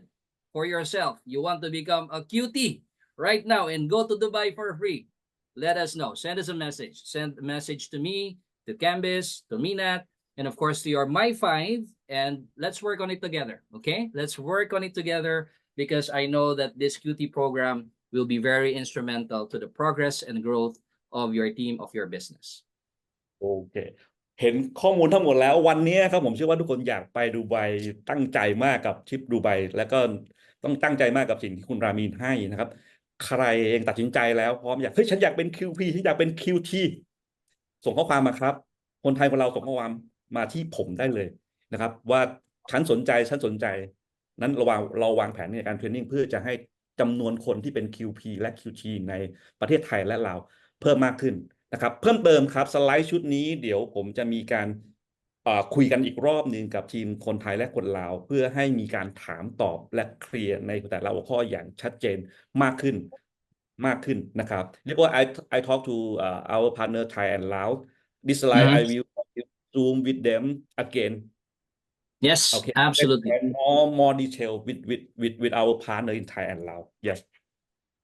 for yourself, you want to become a QT right now and go to Dubai for free, let us know. Send us a message. Send a message to me, to Cambis, to Minat, and of course to your My5, and let's work on it together, okay? Let's work on it together because I know that this QT program will be very instrumental to the progress and growth of your team, of your business. โอเคเห็นข้อมูลทั้งหมดแล้ววันนี้ครับผมเชื่อว่าทุกคนอยากไปดูไบตั้งใจมากกับทริปดูไบแล้วก็ต้องตั้งใจมากกับสิ่งที่คุณรามีนให้นะครับใครเองตัดสินใจแล้วพร้อมอยากฉันอยากเป็น QP ฉันอยากเป็น QT ส่งข้อความมาครับคนไทยของเราส่งข้อความมาที่ผมได้เลยนะครับว่าฉันสนใจนั้นเราวางแผนในการเทรนนิ่งเพื่อจะให้จำนวนคนที่เป็น QP และ QT ในประเทศไทยและลาวเพิ่มมากขึ้นนะครับเพิ่มเติมครับสไลด์ชุดนี้เดี๋ยวผมจะมีการคุยกันอีกรอบหนึ่งกับทีมคนไทยและคนลาวเพื่อให้มีการถามตอบและเคลียร์ในแต่ละหัวข้ออย่างชัดเจนมากขึ้นนะครับเรียกว่า I talk to our partner Thai and Laos this slide I will zoom with them again Yes, okay absolutely. and more detail with our partner in Thai and Laos yes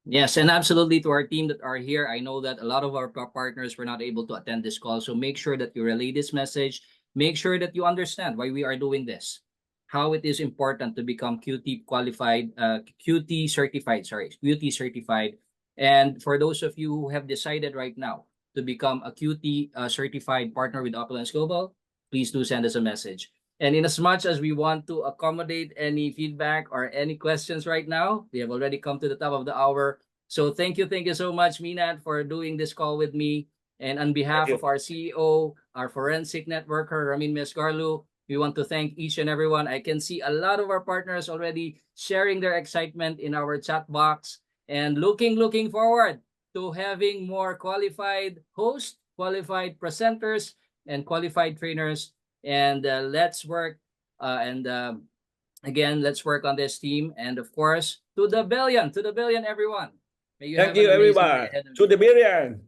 Yes, and absolutely to our team that are here. I know that a lot of our partners were not able to attend this call. So make sure that you relay this message. Make sure that you understand why we are doing this, how it is important to become QT qualified, QT certified, QT certified. And for those of you who have decided right now to become a QT certified partner with Opulence Global, please do send us a message. And in as much as we want to accommodate any feedback or any questions right now, we have already come to the top of the hour. So thank you so much, Minat, for doing this call with me. And on behalf of our CEO, our forensic networker, Ramin Mesgarlou, we want to thank each and everyone. I can see a lot of our partners already sharing their excitement in our chat box and looking forward to having more qualified hosts, qualified presenters, and qualified trainers. And let's work again, let's work on this team. And of course, to the billion, everyone. Thank you everyone to the billion